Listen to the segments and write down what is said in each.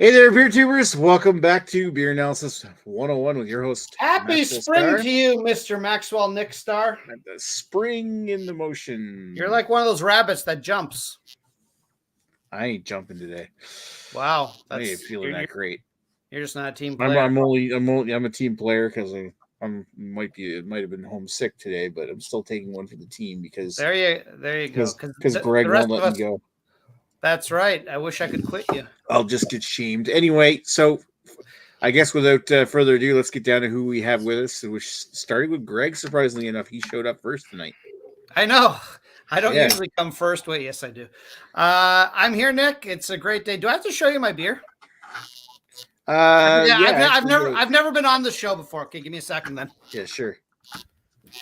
Hey there, beer tubers! Welcome back to Beer Analysis 101 with your host, Happy Maxwell spring Star. to you, Mr. Maxwell Nick Star. And the spring in the motion. You're like one of those rabbits that jumps. I ain't jumping today. Wow, I ain't feeling that great. You're just not a team I'm player. I'm a team player because it might have been homesick today, but I'm still taking one for the team because there you go. Because Greg won't let me go. That's right. I wish I could quit you. I'll just get shamed anyway. So I guess without further ado, let's get down to who we have with us, which started with Greg. Surprisingly enough, he showed up first tonight. I know. I don't usually come first. Wait, yes, I do. I'm here, Nick. It's a great day. Do I have to show you my beer? I've never been on the show before. Okay, give me a second then. Yeah, sure.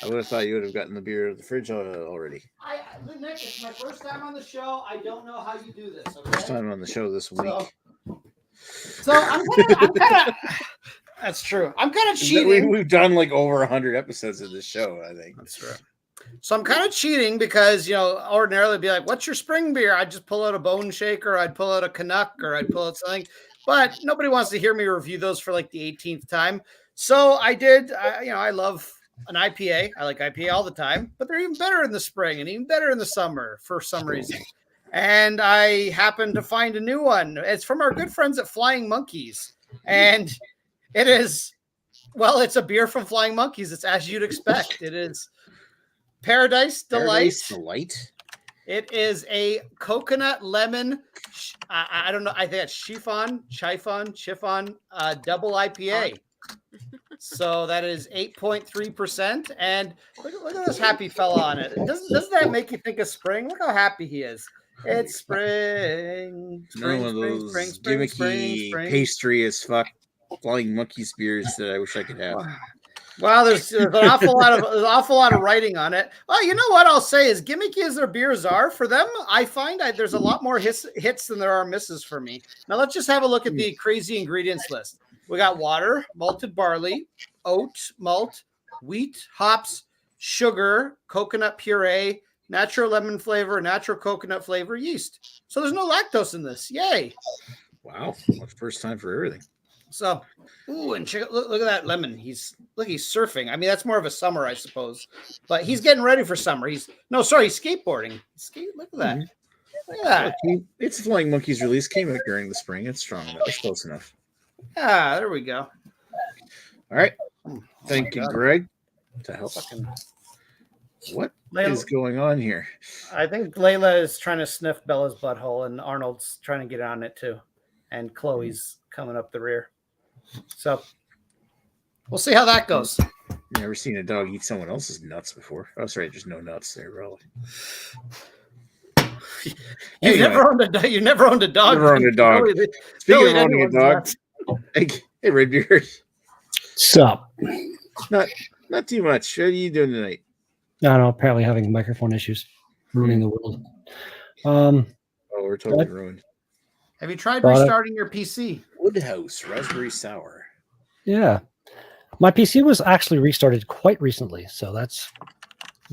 I would have thought you would have gotten the beer out of the fridge already. Nick, it's my first time on the show. I don't know how you do this. Okay? First time on the show this week. So I'm kind of. That's true. I'm kind of cheating. We've done like over 100 episodes of this show, I think. That's right. So I'm kind of cheating because, ordinarily be like, what's your spring beer? I'd just pull out a Bone Shaker, I'd pull out a Canuck, or I'd pull out something. But nobody wants to hear me review those for like the 18th time. So I did. I love an IPA. I like IPA all the time, but they're even better in the spring and even better in the summer for some reason. And I happened to find a new one. It's from our good friends at Flying Monkeys. And it is, it's a beer from Flying Monkeys. It's as you'd expect. It is Paradise Delight. It is a coconut lemon. I don't know. I think it's chiffon double IPA. So that is 8.3%. And look at this happy fella on it. Doesn't that make you think of spring? Look how happy he is. It's spring. One of those gimmicky pastry as fuck Flying Monkeys beers that I wish I could have. Well, there's an awful lot of writing on it. Well, you know what I'll say is gimmicky as their beers are, for them, I find there's a lot more hits than there are misses for me. Now let's just have a look at the crazy ingredients list. We got water, malted barley, oat, malt, wheat, hops, sugar, coconut puree, natural lemon flavor, natural coconut flavor, yeast. So there's no lactose in this. Yay. Wow. First time for everything. So, and look at that lemon. He's surfing. I mean, that's more of a summer, I suppose. But he's getting ready for summer. He's skateboarding. Look at that. Look at that. It's Flying Monkeys release. Came out during the spring. It's strong enough. It's close enough. Ah, there we go. All right. Thank you, Greg. To help. What is going on here? I think Layla is trying to sniff Bella's butthole, and Arnold's trying to get on it too. And Chloe's coming up the rear. So we'll see how that goes. Never seen a dog eat someone else's nuts before. Oh, sorry, there's no nuts there, really. You've never owned a dog. Never owned a dog. Speaking of owning a dog, hey, Redbeard. Sup? Not too much. What are you doing tonight? I don't know. Apparently having microphone issues, ruining the world. We're totally ruined. Have you tried restarting your PC? Woodhouse Raspberry Sour. Yeah. My PC was actually restarted quite recently, so that's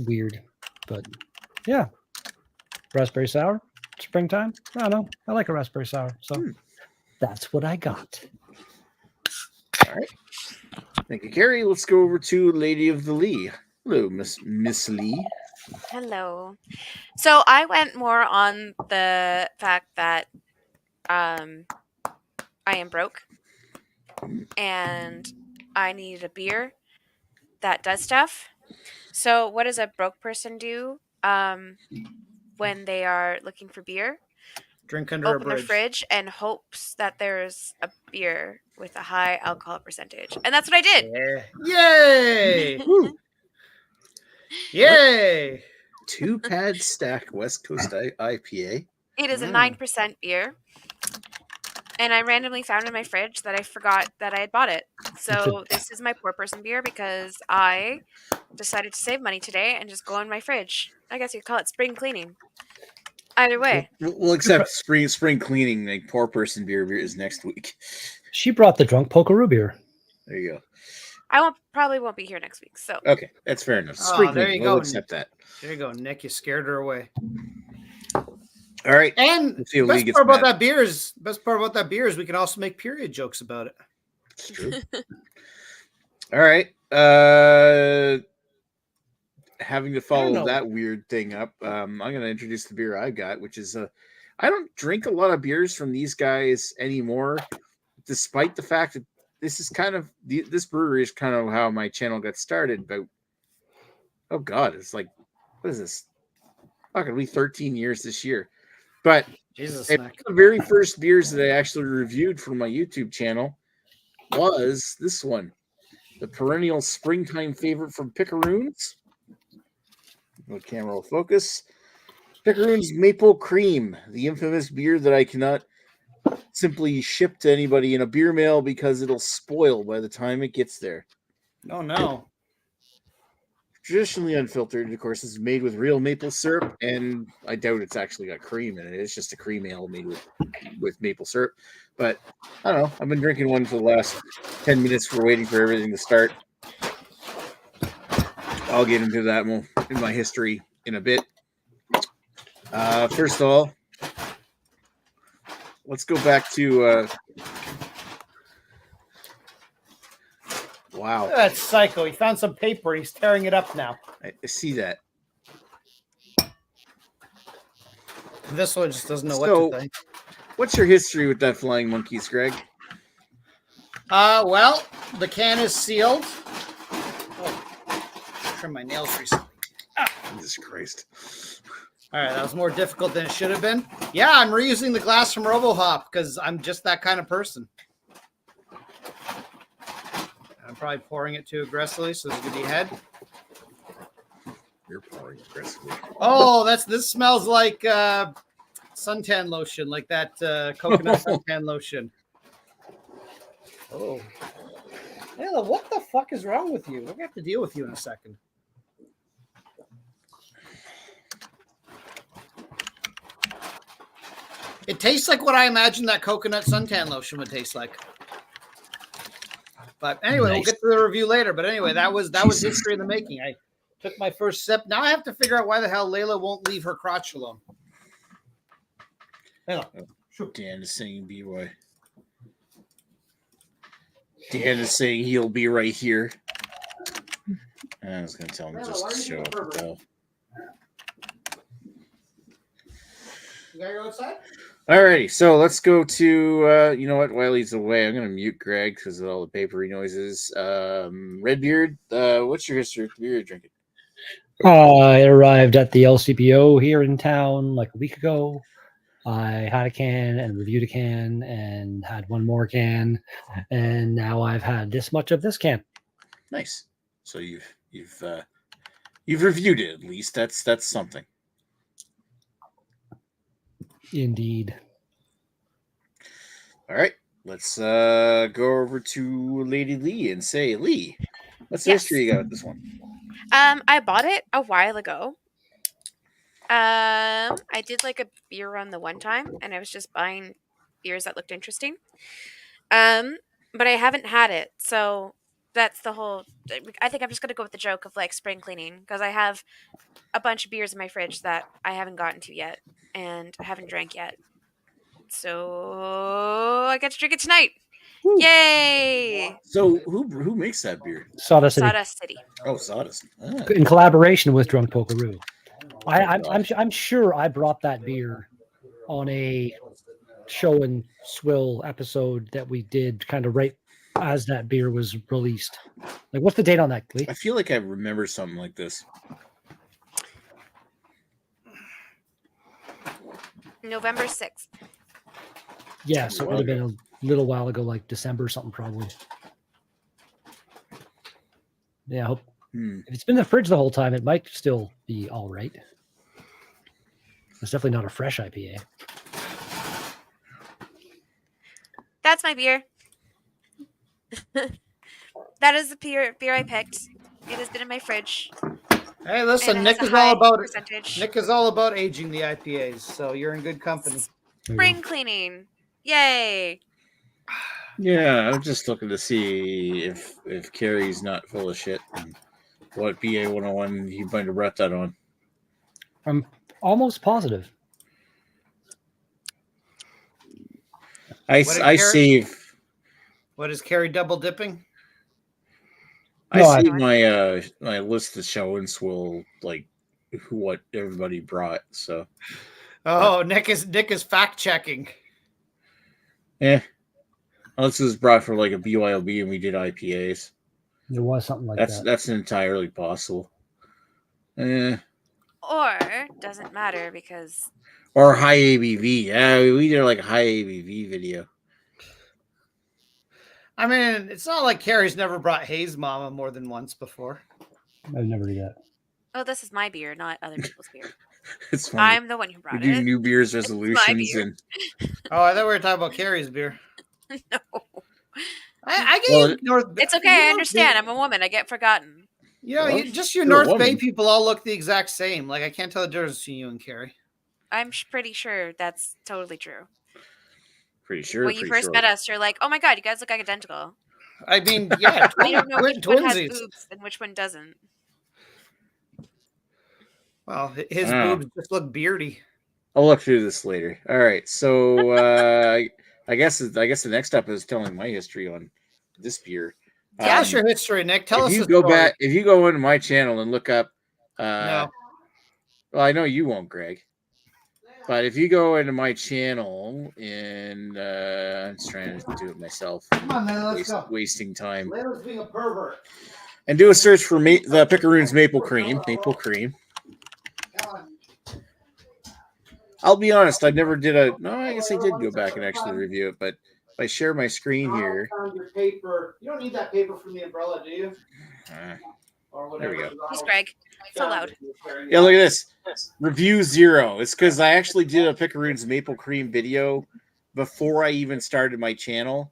weird. But yeah. Raspberry Sour, springtime. I don't know. I like a raspberry sour. So that's what I got. All right. Thank you, Carrie. Let's go over to Lady of the Lee. Hello, Miss Lee. Hello. So I went more on the fact that I am broke and I need a beer that does stuff. So what does a broke person do when they are looking for beer? Drink under a bridge. Open their fridge and hopes that there's a beer with a high alcohol percentage. And that's what I did. Yeah. Yay! Yay! 2-pad stack West Coast IPA. It is a 9% beer. And I randomly found in my fridge that I forgot that I had bought it. So this is my poor person beer because I decided to save money today and just go in my fridge. I guess you could call it spring cleaning. Either way. Well, except spring cleaning, like poor person beer is next week. She brought the drunk Pokeroo beer. There you go. I probably won't be here next week. So okay, that's fair enough. Spring there cleaning, you go. we'll accept that. There you go, Nick. You scared her away. All right. And Let's see if Lee best gets part about mad. that beer is we can also make period jokes about it. It's true. All right. Having to follow know. that weird thing up, I'm going to introduce the beer I got, which is I don't drink a lot of beers from these guys anymore, despite the fact that this is kind of this brewery is kind of how my channel got started. But oh god, it's like, what is this? Not going to be 13 years this year. But Jesus, one Nick. of the very first beers that I actually reviewed for my YouTube channel was this one, the perennial springtime favorite from Picaroons. No camera will focus. Picaroons Maple Cream, the infamous beer that I cannot simply ship to anybody in a beer mail because it'll spoil by the time it gets there. Oh no. Traditionally unfiltered, of course, is made with real maple syrup, and I doubt it's actually got cream in it. It's just a cream ale made with maple syrup. But I don't know. I've been drinking one for the last 10 minutes for waiting for everything to start. I'll get into that in my history in a bit. First of all, let's go back to wow. That's psycho. He found some paper. He's tearing it up now. I see that. This one just doesn't know So, what to think. What's your history with that flying monkeys, Greg? Well, the can is sealed. Oh, trim my nails recently. Jesus Christ. All right, that was more difficult than it should have been. Yeah, I'm reusing the glass from RoboHop because I'm just that kind of person. I'm probably pouring it too aggressively, so this is gonna be head. You're pouring aggressively. Oh, this smells like suntan lotion, like that coconut suntan lotion. Oh, Layla, what the fuck is wrong with you? We're gonna have to deal with you in a second. It tastes like what I imagined that coconut suntan lotion would taste like. But anyway, We'll get to the review later. But anyway, that was history in the making. I took my first sip. Now I have to figure out why the hell Layla won't leave her crotch alone. Layla. Dan is saying BY. Dan is saying he'll be right here. I was going to tell him just to show up. You gotta go outside? Alrighty, so let's go to, you know what, while he's away, I'm going to mute Greg because of all the papery noises. Redbeard, what's your history of beer you're drinking? I arrived at the LCPO here in town like a week ago. I had a can and reviewed a can and had one more can, and now I've had this much of this can. Nice. So you've reviewed it at least. That's something. Indeed. All right, let's go over to Lady Lee and say, Lee, what's the history you got with this one? I bought it a while ago. I did like a beer run the one time, and I was just buying beers that looked interesting. But I haven't had it, so that's the whole. I think I'm just gonna go with the joke of like spring cleaning because I have a bunch of beers in my fridge that I haven't gotten to yet and I haven't drank yet. So I get to drink it tonight. Woo. Yay! So who makes that beer? Sawdust City. Sawdust City. Oh, Sawdust. Ah. In collaboration with Drunk Pokeroo. I'm sure I brought that beer on a show and swill episode that we did kind of right as that beer was released. Like, what's the date on that, Lee? I feel like I remember something like this. November 6th. Yeah, so it would have been a little while ago, like December or something, probably. Yeah, I hope. If it's been in the fridge the whole time, it might still be all right. It's definitely not a fresh IPA. That's my beer. That is the beer I picked. It has been in my fridge. Hey, listen, Nick is all about aging the IPAs, so you're in good company. Spring cleaning. Yay. Yeah, I'm just looking to see if Carrie's not full of shit and what BA101 he might have brought that on. I'm almost positive. I What did I Carrie- save What is Carrie double dipping? I No, I- save my my list of showings will like what everybody brought. So Oh, Nick is fact checking. yeah, unless it was brought for like a BYOB and we did IPAs. There was something like that. That's entirely possible. Or doesn't matter because Or high ABV. Yeah, we did like a high ABV video. I mean, it's not like Carrie's never brought Hayes Mama more than once before. I've never do that. oh, this is my beer, not other people's beer. It's funny. I'm the one who We brought do it. New Beer's my resolutions beer. and Oh, I thought we were talking about Carrie's beer. No, I get Well, you, North. it's okay. I understand. I'm a woman. I get forgotten. You know, Well, just you you're a North Bay woman. people all look the exact same. Like I can't tell the difference between you and Carrie. I'm pretty sure that's totally true. pretty sure. When you pretty first sure. met us, you're like, "Oh my god, you guys look identical." I mean, yeah, I don't know which one has twinsies. boobs and which one doesn't. Well, his Ah. boobs just look beardy. I'll look through this later. All right, so I guess the next step is telling my history on this beer. Tell us your history, Nick. Tell us if you the go story. back, if you go into my channel and look up, No. well, I know you won't, Greg. But if you go into my channel and I'm just trying to do it myself, Come on, man, let's go. wasting time, Layla's being a pervert. and do a search for the Picaroon's Maple Cream. Come on. I'll be honest, I never did a. No, I guess I did go back and actually review it. But if I share my screen here, Found your paper. You don't need that paper from the umbrella, do you? Or There we go. Who's Greg? So loud. Yeah, look at this. Review 0. It's because I actually did a Picaroon's Maple Cream video before I even started my channel,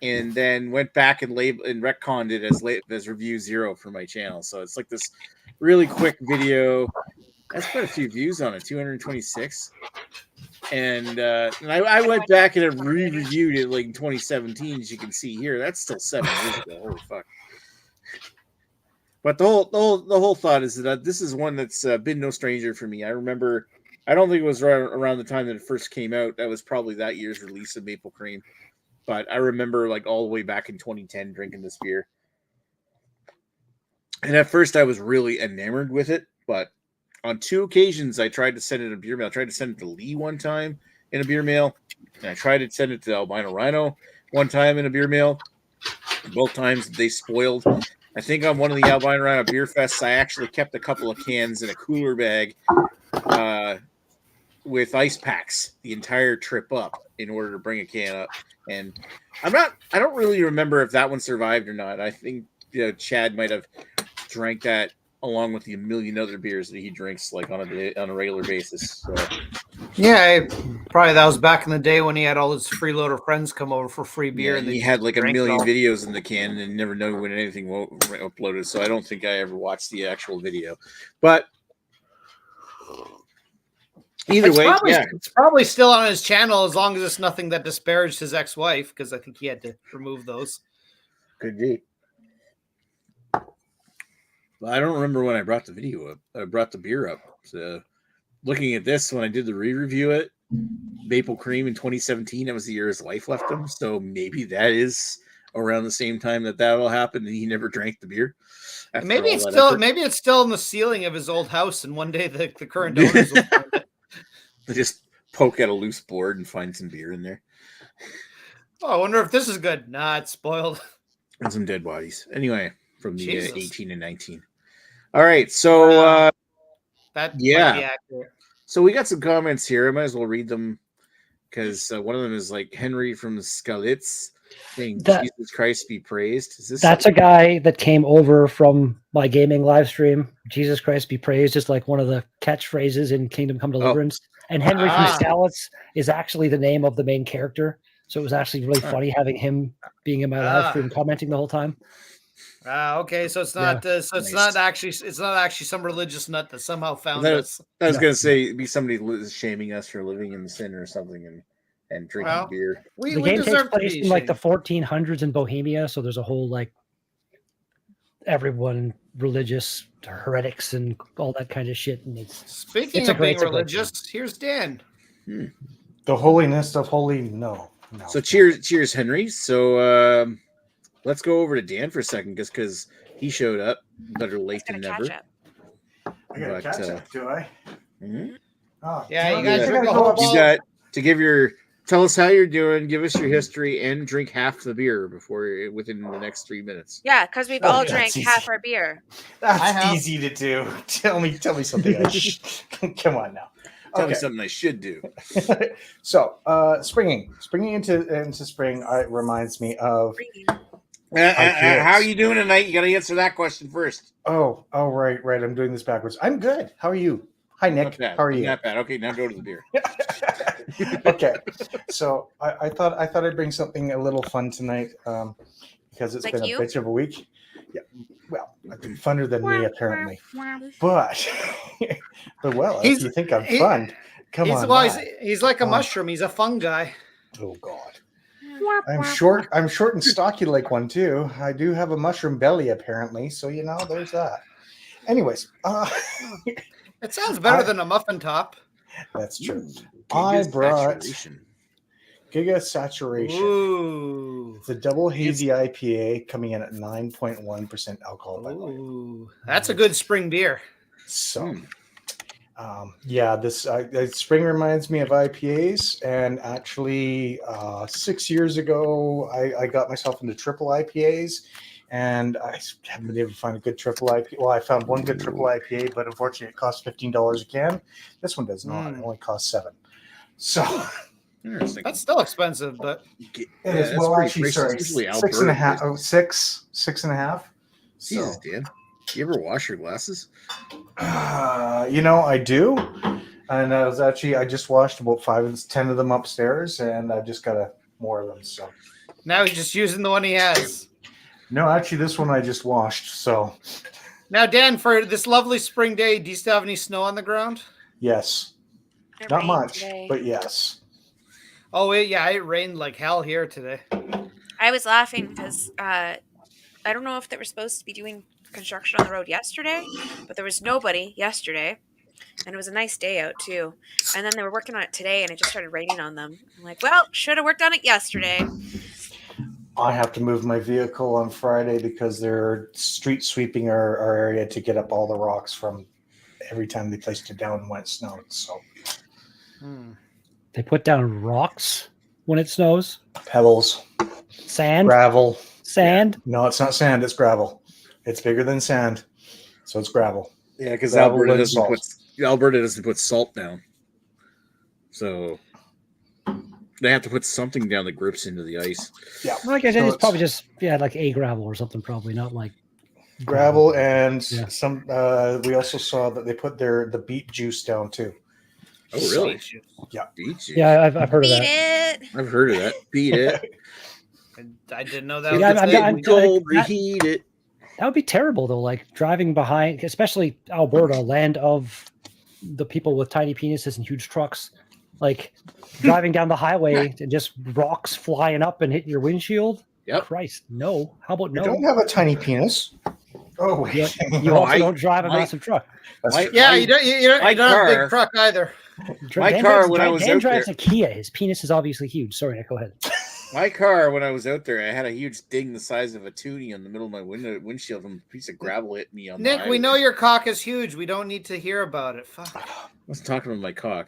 and then went back and retconned it as review 0 for my channel. So it's like this really quick video. That's quite a few views on it, 226. And I went back and I re-reviewed it like in 2017, as you can see here. That's still 7 years ago. Holy fuck. But the whole thought is that this is one that's been no stranger for me. I remember, I don't think it was around the time that it first came out. That was probably that year's release of Maple Cream. But I remember like all the way back in 2010 drinking this beer. And at first I was really enamored with it. But on 2 occasions, I tried to send it in a beer mail. I tried to send it to Lee one time in a beer mail. And I tried to send it to Albino Rhino one time in a beer mail. Both times they spoiled. I think on one of the Albino Rhino beer fests, I actually kept a couple of cans in a cooler bag with ice packs the entire trip up in order to bring a can up. And I don't really remember if that one survived or not. I think Chad might have drank that along with the million other beers that he drinks like on a regular basis. So. Yeah, probably that was back in the day when he had all his freeloader friends come over for free beer. Yeah, and he had like a million videos in the can and never know when anything uploaded. So I don't think I ever watched the actual video. But either way, it's probably still on his channel as long as it's nothing that disparaged his ex-wife, because I think he had to remove those. Could be. I don't remember when I brought the video up. I brought the beer up. So looking at this, when I did the re-review it, Maple Cream in 2017, that was the year his wife left him. So maybe that is around the same time that'll happen, and he never drank the beer. Maybe it's still in the ceiling of his old house, and one day the current owners will find it. They just poke at a loose board and find some beer in there. Oh, I wonder if this is good. Nah, it's spoiled. And some dead bodies. Anyway, from the 18 and 19. All right, so that might be accurate. So we got some comments here. I might as well read them because one of them is like Henry from Skalitz saying, "Jesus Christ be praised." That's a guy that came over from my gaming live stream. Jesus Christ be praised is like one of the catchphrases in Kingdom Come Deliverance. And Henry from Skalitz is actually the name of the main character. So it was actually really funny having him being in my live stream commenting the whole time. Okay, so it's not it's not actually some religious nut that somehow found us. I was gonna say it'd be somebody shaming us for living in sin or something and drinking beer. The game takes place in like the 1400s in Bohemia, so there's a whole like everyone religious heretics and all that kind of shit. And speaking of being religious, here's Dan. The holiness of holy no. No. So cheers, Henry. So let's go over to Dan for a second, just because he showed up. Better late than Gonna never. catch up. I got to catch up, do I? Mhm. Oh, Yeah, you do know, guys I drink gotta a go whole up- You bottle. got to tell us how you're doing, give us your history, and drink half the beer within the next 3 minutes. Yeah, because we've Oh, all yeah, drank it's easy. half our beer. I That's have. easy to do. Tell me something. Come on now. Tell me Okay. something I should do. So, springing into spring reminds me of. How are you doing tonight? You got to answer that question first. Oh, right. I'm doing this backwards. I'm good. How are you? Hi, Nick. Not bad. How are you? Not bad. Okay, now go to the beer. Okay, so I thought I'd bring something a little fun tonight because it's Like been you? a bitch of a week. Yeah, well, I've been funner than me apparently, but well, if you think I'm fun, come on. He's like a mushroom. He's a fun guy. Oh God, I'm short and stocky like one too. I do have a mushroom belly apparently, so there's that. Anyways, It sounds better than a muffin top. that's true. Giga I brought saturation. Giga Saturation. Ooh. It's a double hazy IPA coming in at 9.1% alcohol by volume. Ooh. That's a good spring beer. So, this spring reminds me of IPAs. And actually, 6 years ago, I got myself into triple IPAs. And I haven't been able to find a good triple IPA. Well, I found one good triple IPA, but unfortunately, it costs $15 a can. This one does not. It only costs $7. So Interesting. That's still expensive, but it is. Well, actually, sorry, Usually 6.5. Oh, 6.5. Jesus, Dan. Do you ever wash your glasses? I do. And I just washed about 5 and 10 of them upstairs, and I've just got more of them. So now he's just using the one he has. no, actually, this one I just washed. So Now, Dan, for this lovely spring day, do you still have any snow on the ground? yes, It not rained much, today. but yes. Oh, it rained like hell here today. I was laughing because I don't know if they were supposed to be doing construction on the road yesterday, but there was nobody yesterday. And it was a nice day out, too. And then they were working on it today, and it just started raining on them. I'm like, well, should have worked on it yesterday. I have to move my vehicle on Friday because they're street sweeping our area to get up all the rocks from every time they placed it down when it snowed. So They put down rocks when it snows. pebbles, Sand. gravel. Sand. No, it's not sand. It's gravel. It's bigger than sand, so it's gravel. Yeah, because Gravel Alberta and doesn't put salt down. So they have to put something down that grips into the ice. Yeah, Well, like I said, So it's probably just like a gravel or something. Probably not like gravel and Yeah. some. We also saw that they put the beet juice down too. Oh, really? Yeah. Beet juice. Yeah, I've heard of Beat that. it. I've heard of that. Beat it. I didn't know that. Yeah, was a I'm- thing. I'm- Cold, that- reheat it. That would be terrible though. Like driving behind, especially Alberta, land of the people with tiny penises and huge trucks. Like driving down the highway and just rocks flying up and hitting your windshield. Yep. Christ, no. How about You no? don't have a tiny penis. Oh wait. You also don't drive a my- massive truck. That's my- true. Yeah, you don't my have a car- big truck either. My Dan car, drives- when I was Dan out drives there- a Kia. His penis is obviously huge. Sorry, Nick, go ahead. My car, when I was out there, I had a huge ding the size of a toonie in the middle of my windshield, and a piece of gravel hit me on the Nick, we highway. know your cock is huge. We don't need to hear about it. Fuck. I was talking about my cock.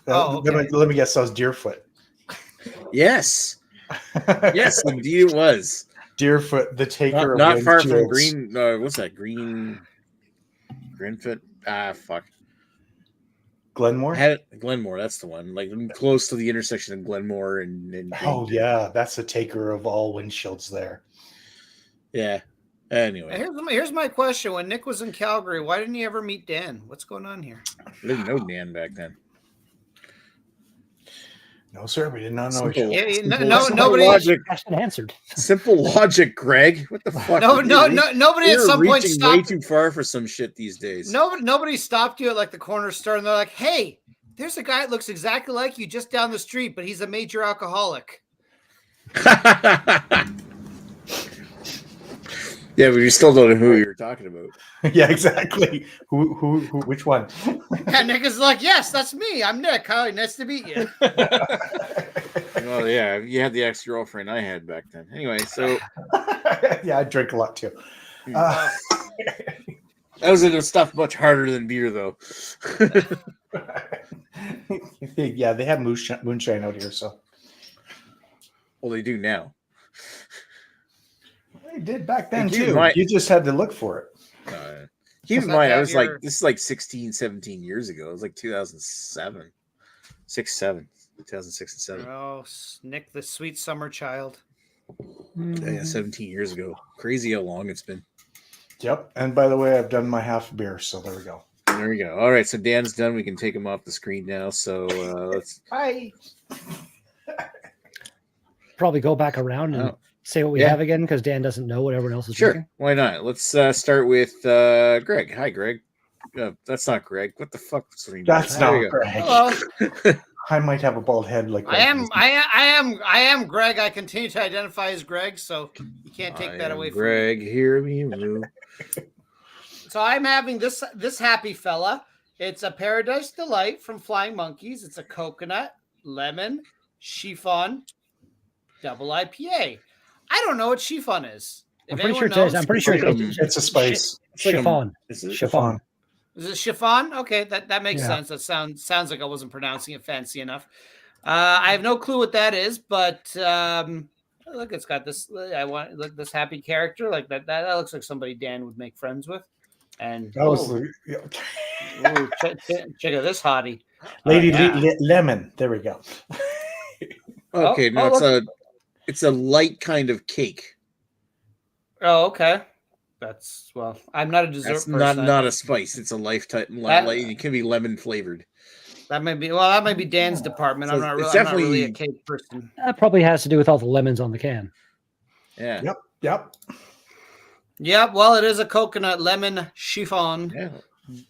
Okay. Let me guess. That was Deerfoot. Yes. Yes, indeed it was. Deerfoot, the taker Not of far from windshields. Green. What's that? Greenfoot. Fuck. Glenmore. Glenmore. That's the one. Like close to the intersection of Glenmore and Oh yeah, that's the taker of all windshields there. yeah. Anyway, Here's my question. When Nick was in Calgary, why didn't he ever meet Dan? What's going on here? I didn't know Dan back then. No, sir, we did not know each other. Nobody. Question answered. Simple logic, Greg. What the fuck? Nobody at You're some point reaching way stopped. too far for some shit these days. Nobody stopped you at like the corner store, and they're like, "Hey, there's a guy that looks exactly like you just down the street, but he's a major alcoholic." Yeah, but you still don't know who you're talking about. Yeah, exactly. Who, which one? And Nick is like, yes, that's me. I'm Nick. Hi, nice to meet you. Well, yeah, you had the ex-girlfriend I had back then. Anyway, so Yeah, I drink a lot too. that was into stuff much harder than beer, though. Yeah, they have moonshine out here, so Well, they do now. they did back then keep in too. mind- You just had to look for it. Keep in Like mind, I have was like, your- this is like 16, 17 years ago. It was like 2007, 2006 and 7. Oh, Nick, the sweet summer child. Yeah, 17 years ago. Crazy how long it's been. Yep. And by the way, I've done my half beer, so there we go. There we go. All right, so Dan's done. We can take him off the screen now. So let's. Hi. Probably go back around and Oh, say what we yeah. have again because Dan doesn't know what everyone else is Sure, drinking. why not? Let's start with Greg. Hi, Greg. That's not Greg. What the fuck? That's There not you go. Greg. Hello. I might have a bald head like I am Greg. I continue to identify as Greg, so you can't take that away from me. Greg, hear me woo. So I'm having this happy fella. It's a Paradise Delight from Flying Monkeys. It's a coconut, lemon, chiffon, double IPA. I don't know what chiffon is. I'm If pretty sure anyone it is. knows, I'm pretty sure It's a spice. It's like chiffon. Is it? Chiffon. is it chiffon? Okay, that makes Yeah. sense. That sounds like I wasn't pronouncing it fancy enough. I have no clue what that is, but look, it's got this. Look this happy character like that. That looks like somebody Dan would make friends with. And That was check out this hottie. Lady yeah. Lemon. There we go. Okay, no, it's a light kind of cake. Oh, okay. I'm not a dessert That's person. not a spice. It's a lifetime. It can be lemon flavored. That might be Dan's department. So I'm not it's really a definitely- cake person. That probably has to do with all the lemons on the can. Yeah. Yep. Yeah, well, it is a coconut lemon chiffon. Yeah.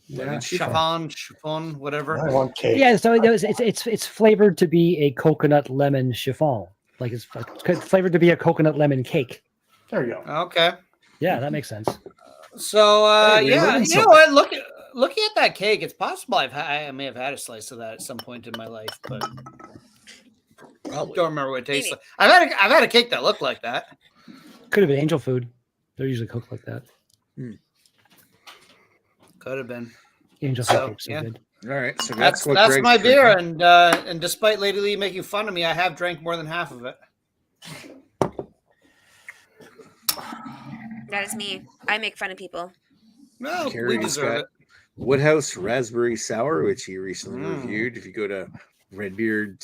Yeah, Lemon Chiffon, whatever. I want cake. Yeah, so it's flavored to be a coconut lemon chiffon. Like it's flavored to be a coconut lemon cake. There you go. Okay. Yeah, that makes sense. So Hey, we yeah, learned you know something. what? Looking at that cake, it's possible I may have had a slice of that at some point in my life, but Probably. don't remember what it tastes Maybe. like. I've had a cake that looked like that. Could have been angel food. They're usually cooked like that. Could have been. Angel So, food cakes yeah. are good. All right. So That's what that's Greg's my beer, drinking. and despite Lady Lee making fun of me, I have drank more than half of it. That is me. I make fun of people. No, we Carrie's deserve got it. Woodhouse Raspberry Sour, which he recently Mm. reviewed. If you go to Redbeard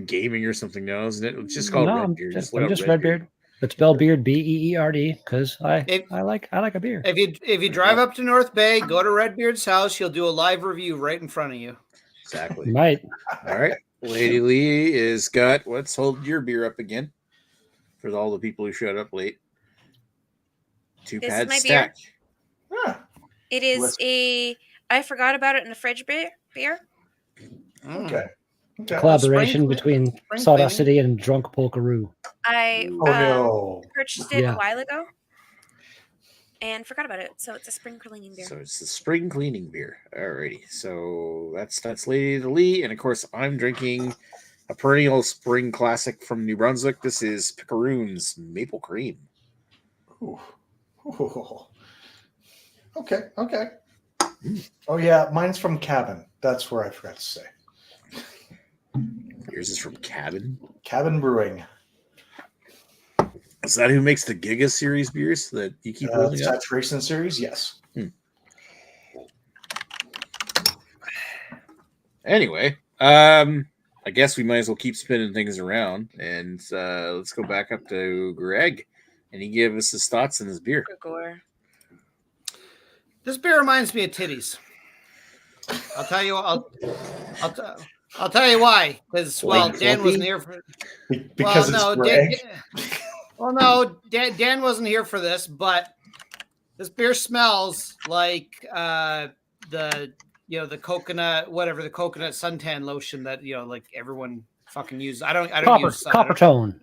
Gaming or something now, isn't it? It's just called No, Redbeard. I'm look up just Redbeard. It's spelled beard B-E-E-R-D because If- I like a beer. If you drive up to North Bay, go to Redbeard's house. He'll do a live review right in front of you. Exactly. Might. All right. Lady Lee is got. Let's hold your beer up again for all the people who showed up late. Two This is pad my beer. stack. Yeah. It is Let's- I forgot about it in the fridge beer. Mm. Okay. Okay. Collaboration Spring between spring Sawdust cleaning. City and Drunk Polkaroo. I Oh no. purchased it Yeah. a while ago and forgot about it. So it's a spring cleaning beer. So it's the spring cleaning beer. Alrighty. So that's Lady Lee, and of course I'm drinking a perennial spring classic from New Brunswick. This is Picaroon's Maple Cream. Ooh. Ooh. Okay. Oh yeah, mine's from Cabin. That's where I forgot to say. Yours is from Cabin. Cabin Brewing. Is that who makes the Giga series beers that you keep holding up? Saturation series, yes. Anyway, I guess we might as well keep spinning things around, and let's go back up to Greg, and he gave us his thoughts on his beer. Gore. This beer reminds me of titties. I'll tell you. I'll tell you why. Because Like Dan wasn't fluffy? here for. Because well, it's no, Greg. Dan wasn't here for this, but this beer smells like the coconut, whatever, the coconut suntan lotion that like everyone fucking uses. I don't use Copper tone.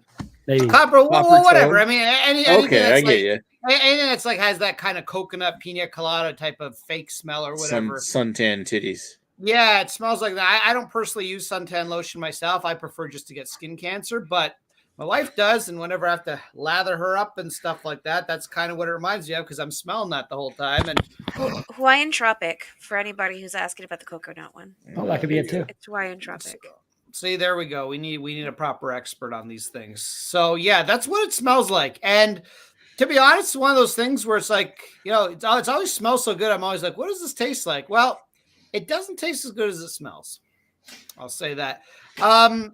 Maybe. Copper, whatever. tone? I mean, anything Okay, I that's get like you. anything that's like has that kind of coconut pina colada type of fake smell or whatever. Suntan titties. Yeah, it smells like that. I don't personally use suntan lotion myself. I prefer just to get skin cancer, but my wife does, and whenever I have to lather her up and stuff like that, that's kind of what it reminds me of because I'm smelling that the whole time. And Hawaiian Tropic, for anybody who's asking about the coconut one. Oh, that could be it too. It's Hawaiian Tropic. see, there we go. We need a proper expert on these things. So yeah, that's what it smells like. And to be honest, it's one of those things where it's like, it's always smells so good. I'm always like, what does this taste like? Well, it doesn't taste as good as it smells. I'll say that. I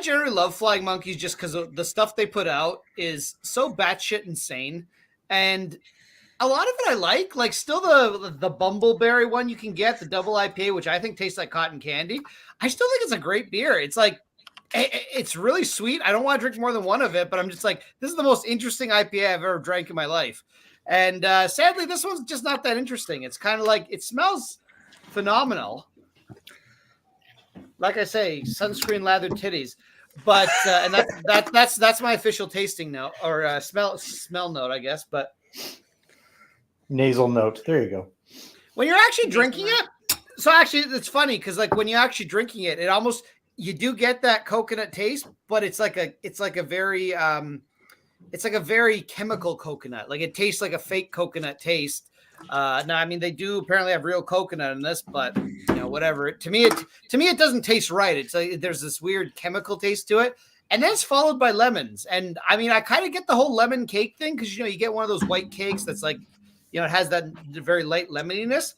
generally love Flying Monkeys just because the stuff they put out is so batshit insane, and a lot of it I like still the Bumbleberry one you can get, the double IPA, which I think tastes like cotton candy. I still think it's a great beer. It's like it's really sweet. I don't want to drink more than one of it, but I'm just like, this is the most interesting IPA I've ever drank in my life. And sadly, this one's just not that interesting. It's kind of like, it smells phenomenal. Like I say, sunscreen lathered titties. But and that's my official tasting note or smell note, I guess. But Nasal note. There you go. when you're actually drinking it, so actually it's funny because like when you're actually drinking it, it almost you do get that coconut taste, but it's like a very chemical coconut. Like it tastes like a fake coconut taste. Now, I mean, they do apparently have real coconut in this, but whatever. To me, it doesn't taste right. It's like there's this weird chemical taste to it, and then it's followed by lemons. And I mean, I kind of get the whole lemon cake thing because you get one of those white cakes that's like, it has that very light lemoniness.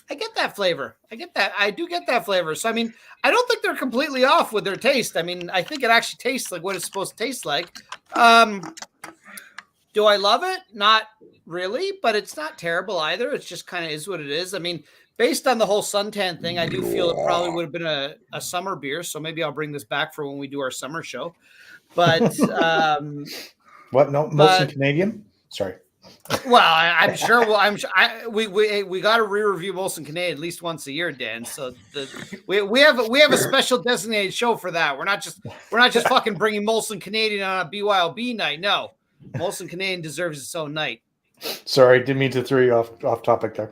I get that flavor. I do get that flavor. So, I mean, I don't think they're completely off with their taste. I mean, I think it actually tastes like what it's supposed to taste like. Do I love it? Not really, but it's not terrible either. It's just kind of is what it is. I mean, based on the whole suntan thing, I do feel it probably would have been a summer beer. So maybe I'll bring this back for when we do our summer show. But what? No, Molson Canadian. Sorry. Well, I'm sure. Well, we got to re-review Molson Canadian at least once a year, Dan. So we have a special designated show for that. We're not just fucking bringing Molson Canadian on a BYOB night. No, Molson Canadian deserves its own night. Sorry, didn't mean to throw you off topic there.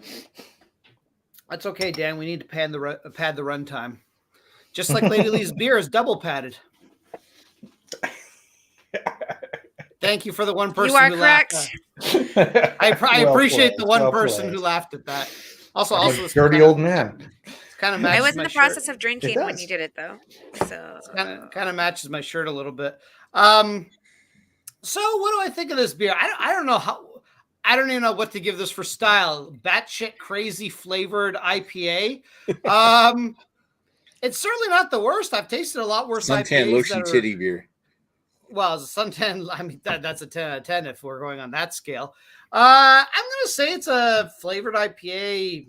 That's okay, Dan. We need to pad the runtime, just like Lady Lee's beer is double padded. Thank you for the one person. You are who correct. Laughed. I appreciate the one person who laughed at that. Also, dirty old man. Kind of. I was in the process of drinking when you did it, though. So kind of matches my shirt a little bit. So what do I think of this beer? I don't know how. I don't even know what to give this for style. Batshit crazy flavored IPA. It's certainly not the worst. I've tasted a lot worse Suntan IPAs lotion titty beer. Well, suntan. I mean, that's a 10 out of 10 if we're going on that scale. I'm gonna say it's a flavored IPA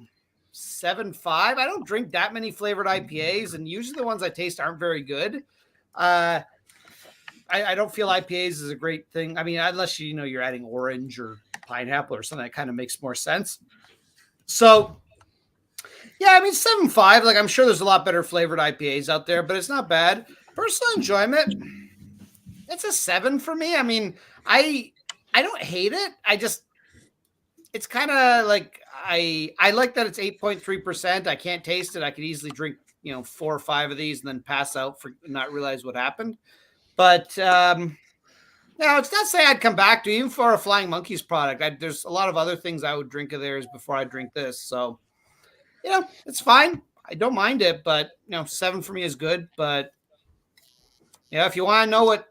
7.5. I don't drink that many flavored IPAs, and usually the ones I taste aren't very good. I don't feel IPAs is a great thing. I mean, unless you're adding orange or pineapple or something that kind of makes more sense. So, yeah, I mean, 7.5. Like, I'm sure there's a lot better flavored IPAs out there, but it's not bad. Personal enjoyment, it's a 7 for me. I mean, I don't hate it. It's kind of like I like that it's 8.3%. I can't taste it. I could easily drink 4 or 5 of these and then pass out for not realize what happened. But it's not to say I'd come back to even for a Flying Monkeys product. There's a lot of other things I would drink of theirs before I drink this. So it's fine. I don't mind it, but 7 for me is good. But if you want to know what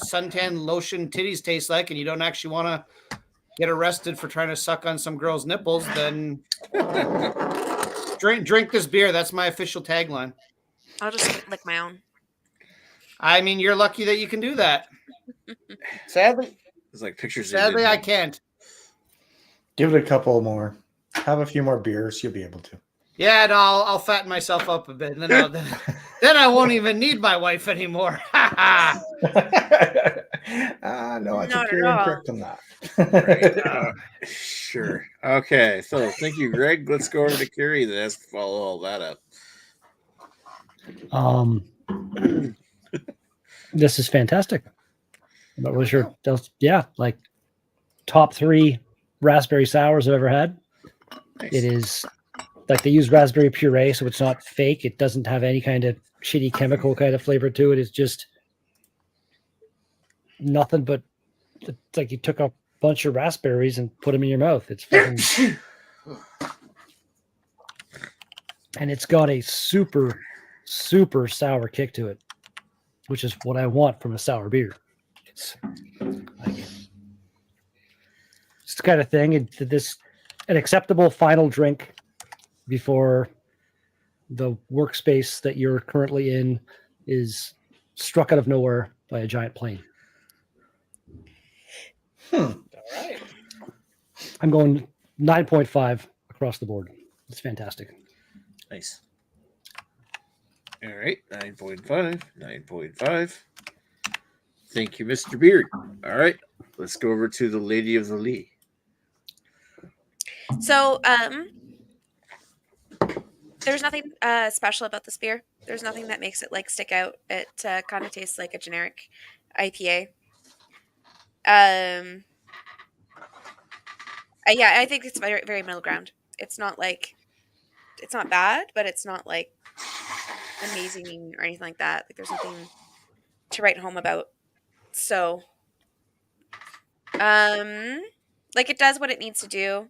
suntan lotion titties taste like, and you don't actually want to get arrested for trying to suck on some girl's nipples, then drink this beer. That's my official tagline. I'll just lick my own. I mean, you're lucky that you can do that. Sadly, it's like pictures. Sadly, I can't. Give it a couple more. Have a few more beers. You'll be able to. Yeah, and I'll fatten myself up a bit, and then I won't even need my wife anymore. No, I think you're incorrect on that. Right. Sure. Okay. So thank you, Greg. Let's go over to Carrie that has to follow all that up. This is fantastic. I'm not really sure. Yeah, like top 3 raspberry sours I've ever had. Nice. It is like they use raspberry puree, so it's not fake. It doesn't have any kind of shitty chemical kind of flavor to it. It's just nothing but it's like you took a bunch of raspberries and put them in your mouth. It's fucking, and it's got a super, super sour kick to it, which is what I want from a sour beer. It's like it's the kind of thing. An acceptable final drink before the workspace that you're currently in is struck out of nowhere by a giant plane. All right. I'm going 9.5 across the board. It's fantastic. Nice. All right, 9.5, 9.5. Thank you, Mr. Beard. All right, let's go over to the Lady of the Lee. So, there's nothing special about this beer. There's nothing that makes it like stick out. It kind of tastes like a generic IPA. Yeah, I think it's very, very middle ground. It's not bad, but it's not like amazing or anything like that. Like there's nothing to write home about. So, like it does what it needs to do.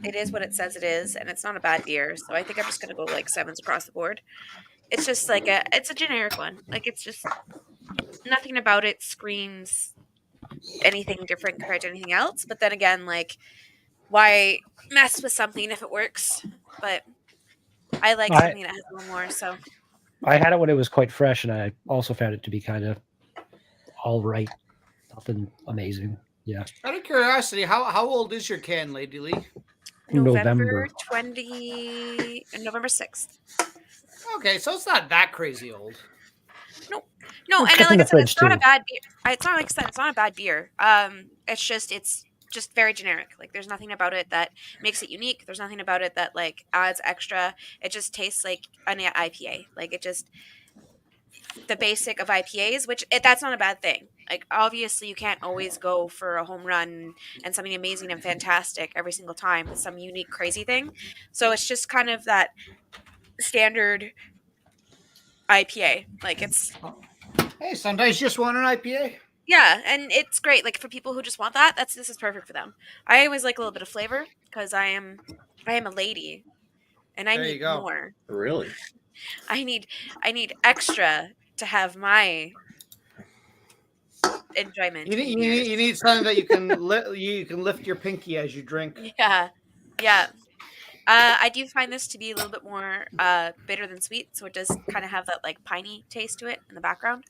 It is what it says it is, and it's not a bad beer. So I think I'm just gonna go like 7s across the board. It's just like it's a generic one. Like it's just nothing about it screams anything different compared to anything else. But then again, like why mess with something if it works? But I like something that has a little more. So I had it when it was quite fresh, and I also found it to be kind of all right. Nothing amazing. Yeah. Out of curiosity, how old is your can, Lady Lee? November. November 6th. Okay, so it's not that crazy old. No, It's and kept like in I the said, it's fridge, not too. a bad beer. It's not like I said, it's not a bad beer. It's just very generic. Like there's nothing about it that makes it unique. There's nothing about it that like adds extra. It just tastes like an IPA. Like it just the basic of IPAs, that's not a bad thing. Like obviously you can't always go for a home run and something amazing and fantastic every single time with some unique crazy thing. So it's just kind of that standard IPA. Like it's Hey, sometimes you just want an IPA. yeah, and it's great. Like for people who just want that, this is perfect for them. I always like a little bit of flavor because I am a lady and I There you need go. more. Really? I need extra to have my enjoyment. You in beers. need something that you can you can lift your pinky as you drink. Yeah. I do find this to be a little bit more bitter than sweet, so it does kind of have that like piney taste to it in the background.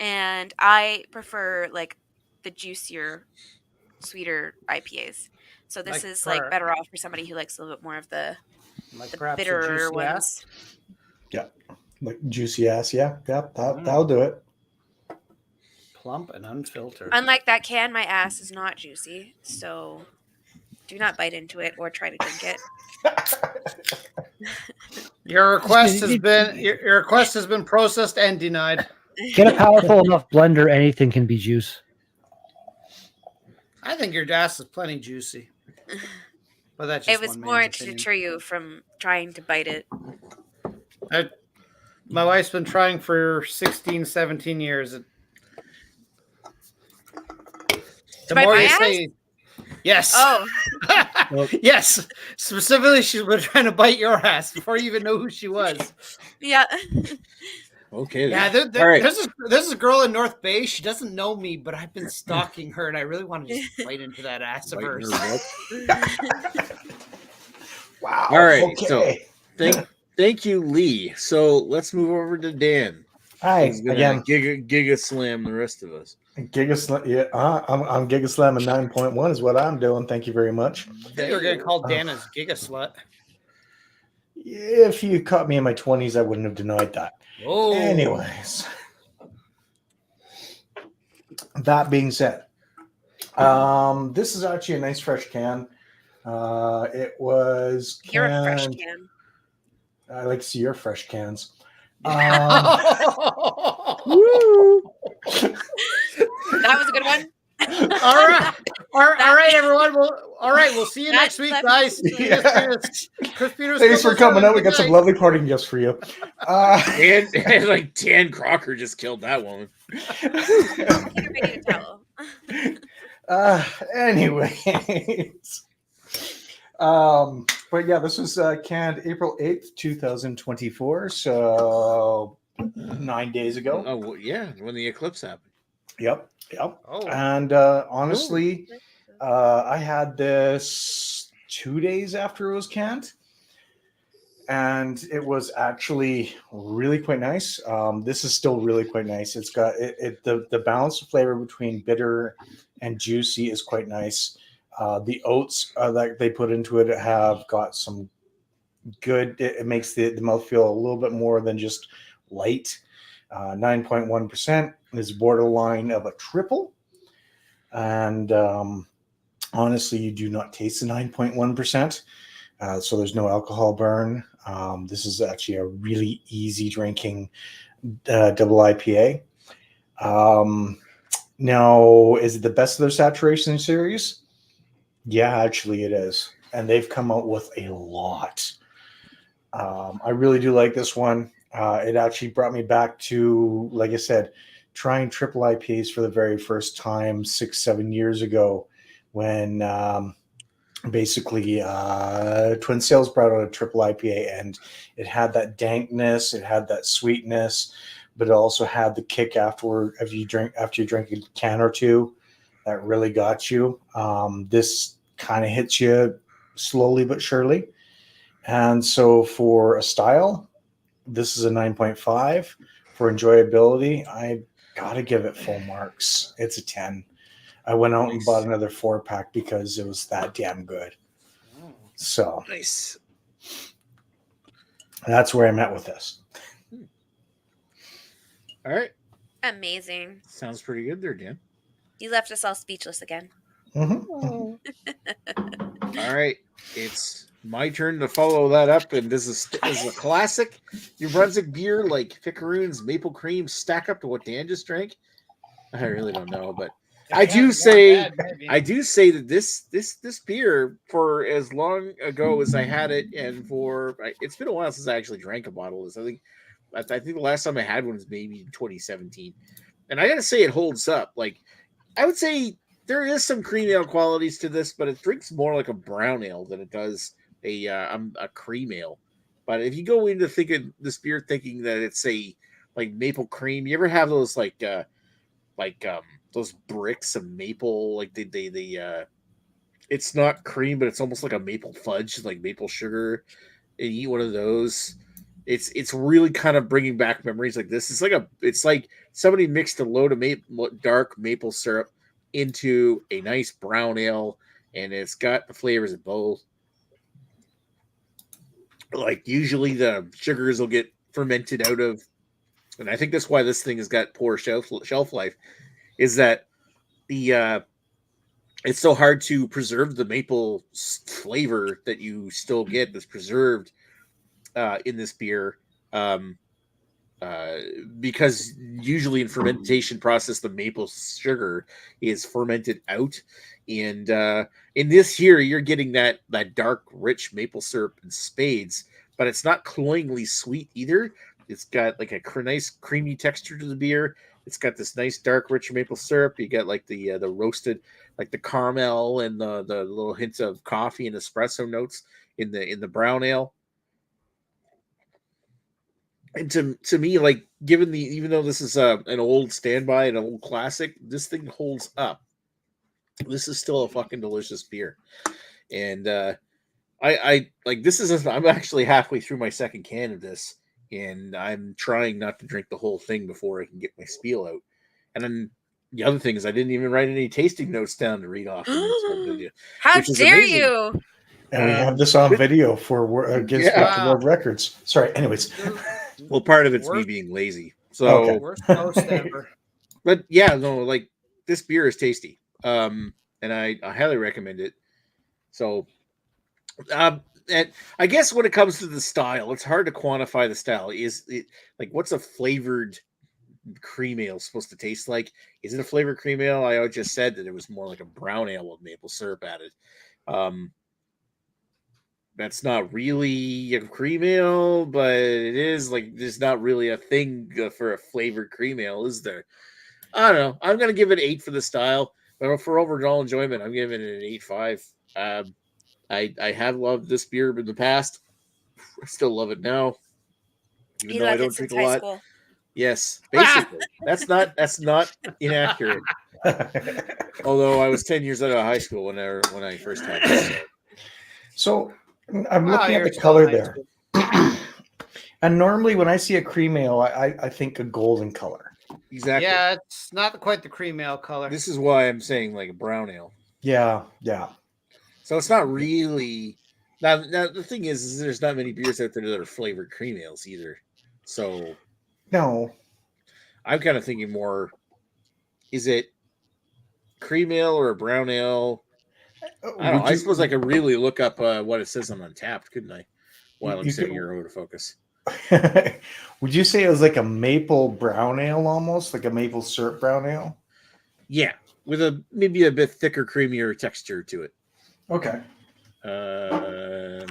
And I prefer like the juicier, sweeter IPAs. So this Like is like better off for somebody who likes a little bit more of the perhaps a bitterer juicy ones. ass. Yeah, like juicy ass. Yeah, that'll do it. Plump and unfiltered. Unlike that can, my ass is not juicy, so do not bite into it or try to drink it. Your request has been processed and denied. Get a powerful enough blender, anything can be juice. I think your ass is plenty juicy. But that's just It was one more man's to opinion. deter you from trying to bite it. My wife's been trying for 16, 17 years. The Bite more my you ass? say, yes. Oh, Yes. Specifically, she's been trying to bite your ass before you even know who she was. yeah. Okay. Yeah, All right. there's a girl in North Bay. She doesn't know me, but I've been stalking her, and I really want to just bite into that ass of Biting hers. her butt. Wow. All right. Okay. So thank you, Lee. So let's move over to Dan. Hi He's gonna again. giga slam the rest of us. Giga Slam. Yeah, I'm Giga Slam 9.1 is what I'm doing. Thank you very much. I think we're gonna call Dana's Giga Slut. If you caught me in my 20s, I wouldn't have denied that. Oh, Anyways, that being said, this is actually a nice fresh can. It was You're a fresh canned- can. I like to see your fresh cans. Woo! That was a good one. All right. All right, everyone. We'll see you next week, guys. Yeah. Chris Peters. Thanks for coming out. We got some lovely parting gifts for you. And like Dan Crocker just killed that woman. Peter may need a towel. Anyways. But yeah, this was canned April 8th, 2024. So 9 days ago. Oh, well, yeah, when the eclipse happened. Yep. Oh. And honestly, I had this 2 days after it was canned. And it was actually really quite nice. This is still really quite nice. It's got the balance of flavor between bitter and juicy is quite nice. The oats that they put into it have got some good. It makes the mouth feel a little bit more than just light. 9.1% is borderline of a triple, and honestly, you do not taste the 9.1%. So there's no alcohol burn. This is actually a really easy drinking double IPA. Now, is it the best of their saturation series? Yeah, actually it is. And they've come out with a lot. I really do like this one. It actually brought me back to, like I said, trying triple IPAs for the very first time 6-7 years ago when basically Twin Sails brought out a triple IPA, and it had that dankness, it had that sweetness, but it also had the kick after you drink a can or two that really got you. This kind of hits you slowly but surely. And so for a style, this is a 9.5. For enjoyability, I gotta give it full marks. It's a 10. I went out and bought another 4-pack because it was that damn good. So Nice. that's where I'm at with this. All right. Amazing. Sounds pretty good there, Dan. You left us all speechless again. Mm-hmm. All right. It's my turn to follow that up, and this is a classic New Brunswick beer like Picaroon's Maple Cream stack up to what Dan just drank. I really don't know, but I do say that this beer, for as long ago as I had it, and for it's been a while since I actually drank a bottle of this. I think the last time I had one was maybe in 2017, and I gotta say it holds up. Like I would say there is some cream ale qualities to this, but it drinks more like a brown ale than it does a cream ale. But if you go into thinking this beer thinking that it's a like maple cream, you ever have those those bricks of maple, like they it's not cream, but it's almost like a maple fudge, like maple sugar, and you eat one of those. It's really kind of bringing back memories like this. It's like somebody mixed a load of dark maple syrup into a nice brown ale, and it's got the flavors of both. Like usually the sugars will get fermented out of, and I think that's why this thing has got poor shelf life, is that it's so hard to preserve the maple flavor that you still get that's preserved in this beer, because usually in fermentation process the maple sugar is fermented out, and in this here you're getting that dark rich maple syrup in spades, but it's not cloyingly sweet either. It's got like a nice creamy texture to the beer. It's got this nice dark rich maple syrup. You get like the roasted, like the caramel and the little hints of coffee and espresso notes in the brown ale. And to me, like even though this is an old standby and an old classic, this thing holds up. This is still a fucking delicious beer, and I like this is. I'm actually halfway through my second can of this, and I'm trying not to drink the whole thing before I can get my spiel out. And then the other thing is I didn't even write any tasting notes down to read off. How dare you! And we have this on video for against world records. Sorry. Anyways. Well, part of it's me being lazy. So, worst host ever. But yeah, no, like this beer is tasty. And I highly recommend it. So, and I guess when it comes to the style, it's hard to quantify the style. Is it like what's a flavored cream ale supposed to taste like? Is it a flavored cream ale? I just said that it was more like a brown ale with maple syrup added. That's not really a cream ale, but it is like there's not really a thing for a flavored cream ale, is there? I don't know. I'm gonna give it 8 for the style, but for overall enjoyment, I'm giving it an 8.5. I have loved this beer in the past. I still love it now, even He though I loved don't it drink since a high lot. school. Yes, basically. That's not inaccurate. Although I was 10 years out of high school when I first had this. So I'm Wow, looking at you're the still color in high there. school. And normally when I see a cream ale, I think a golden color. Exactly. Yeah, it's not quite the cream ale color. This is why I'm saying like a brown ale. Yeah. So it's not really. Now the thing is there's not many beers out there that are flavored cream ales either. So No. I'm kind of thinking more. Is it cream ale or a brown ale? I don't know. I suppose I could really look up what it says on Untapped, couldn't I? While I'm sitting here out of focus. Would you say it was like a maple brown ale almost? Like a maple syrup brown ale? Yeah. With maybe a bit thicker, creamier texture to it. Okay.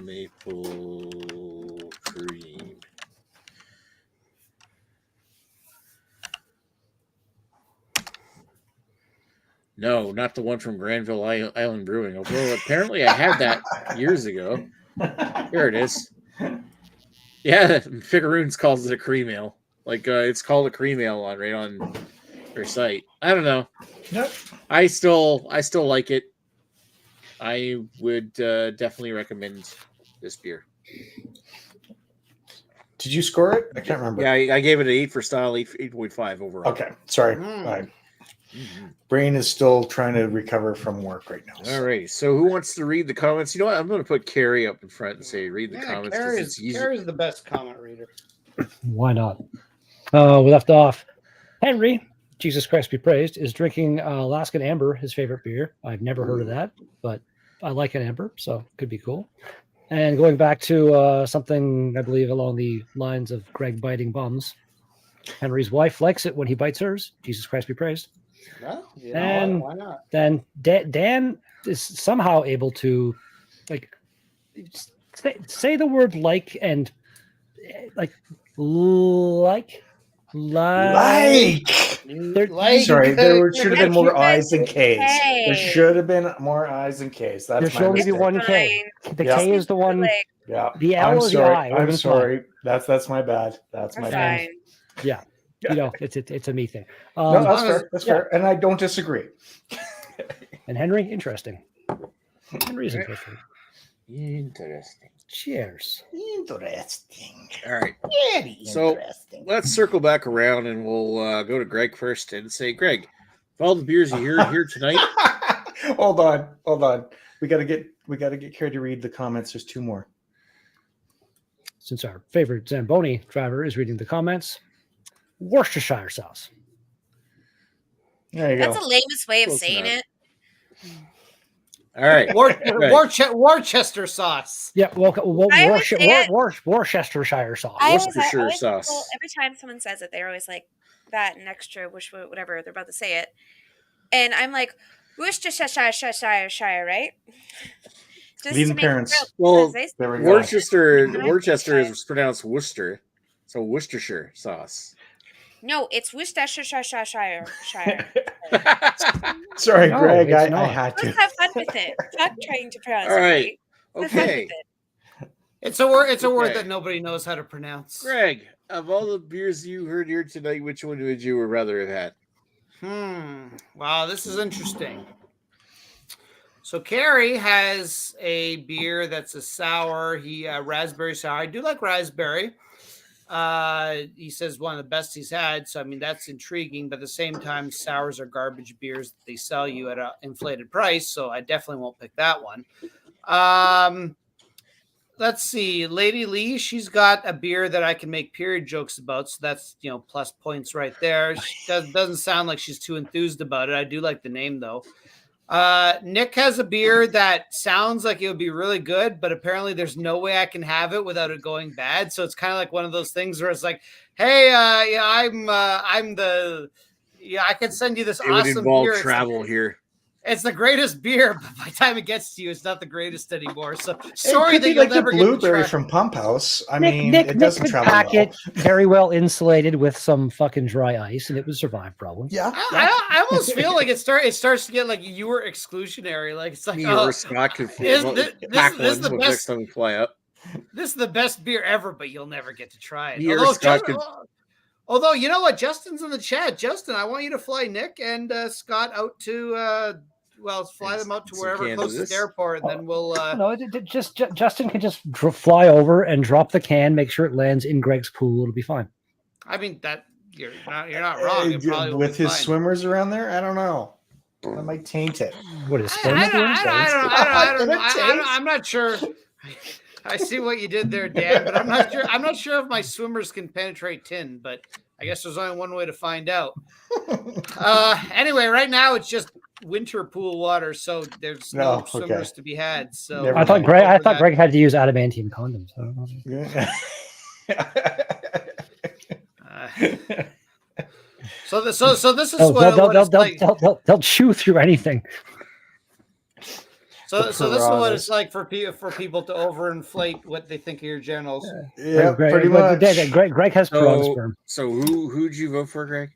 Maple cream. No, not the one from Granville Island Brewing. Although apparently I had that years ago. Here it is. Yeah, Figureens calls it a cream ale. Like it's called a cream ale right on their site. I don't know. Yep. I still like it. I would definitely recommend this beer. Did you score it? I can't remember. Yeah, I gave it an 8 for style, 8.5 overall. Okay. Sorry. Mm. My brain is still trying to recover from work right now. All right. So who wants to read the comments? You know what? I'm going to put Carrie up in front and say read the comments. Carrie's the best comment reader. Why not? We left off. Henry, Jesus Christ be praised, is drinking Alaskan Amber, his favorite beer. I've never heard of that, but I like an amber, so it could be cool. And going back to something, I believe, along the lines of Greg biting bums, Henry's wife likes it when he bites hers. Jesus Christ be praised. Well, you And know what? Why not? Then Dan is somehow able to say the word like and like. Sorry, there should have been more you I's than meant K's. K. There should have been more I's than K's. That's There's my only mistake. the one K. The Yeah. K is the one. Like, Yeah. The L I'm or the sorry. I, I'm whatever's sorry. That's my bad. That's my we're bad. fine. Yeah. You know, it's a me thing. No, that's fair. That's yeah. fair. And I don't disagree. And Henry, interesting. Henry's interesting. Interesting. Cheers. Interesting. All right. Very So, interesting. let's circle back around and we'll go to Greg first and say, Greg, of all the beers you heard here tonight. Hold on. We gotta get Carrie to read the comments. There's 2 more. Since our favorite Zamboni driver is reading the comments, Worcestershire sauce. There you That's go. the lamest way of Close saying enough. it. All right. Worcester sauce. Yeah, well, I always say it. Worcestershire sauce. I Worcestershire always sauce. people, every time someone says it, they're always like that and extra, whatever they're about to say it, and I'm like Worcestershire, right? Just Leading to make it parents. real, Well, because they There we go. Worcester is pronounced Worcester. So Worcestershire sauce. No, it's Worcestershire. Sorry, No, Greg. it's I not. had Let's to. have fun with it. Stop trying to pronounce All it right. right. Have fun Okay. with it. It's a word. It's a word Okay. that nobody knows how to pronounce. Greg, of all the beers you heard here tonight, which one would you rather have had? Wow, this is interesting. So Carrie has a beer that's a sour. Raspberry sour. I do like raspberry. He says one of the best he's had. So I mean that's intriguing. But at the same time, sours are garbage beers that they sell you at an inflated price. So I definitely won't pick that one. Let's see. Lady Lee, she's got a beer that I can make period jokes about. So that's, plus points right there. She doesn't sound like she's too enthused about it. I do like the name, though. Nick has a beer that sounds like it would be really good, but apparently there's no way I can have it without it going bad. So it's kind of like one of those things where it's like, hey, I can send you this It would awesome involve beer. travel here. It's the greatest beer, but by the time it gets to you, it's not the greatest anymore. So It sorry could that be you'll like the never get to blueberry try. from Pump House. I Nick, mean, Nick, it Nick doesn't could travel pack well. it very well insulated with some fucking dry ice, and it would survive probably. Yeah. I almost feel like it starts to get like you were exclusionary. Like it's like, Me oh, or Scott could this pack is one the next best. time we fly up. This is the best beer ever, but you'll never get to try it. Me or Scott could. Although you know what, Justin's in the chat. Justin, I want you to fly Nick and Scott out to fly them out to some wherever cans of closest this. airport, and then we'll. Justin can just fly over and drop the can, make sure it lands in Greg's pool. It'll be fine. I mean that you're not wrong. It probably will With be his fine. swimmers around there, I don't know. That might taint it. What is I don't know. I'm not sure. I see what you did there, Dan, but I'm not sure if my swimmers can penetrate tin, but I guess there's only one way to find out. Anyway, right now it's just winter pool water, so there's no swimmers to be had. So I thought Greg had to use adamantium condoms. I don't know. So this is what it's like. They'll chew through anything. So this is what it's like for people to overinflate what they think of your genitals. Yeah, Greg, pretty much. Greg has sperm. So who'd you vote for, Greg?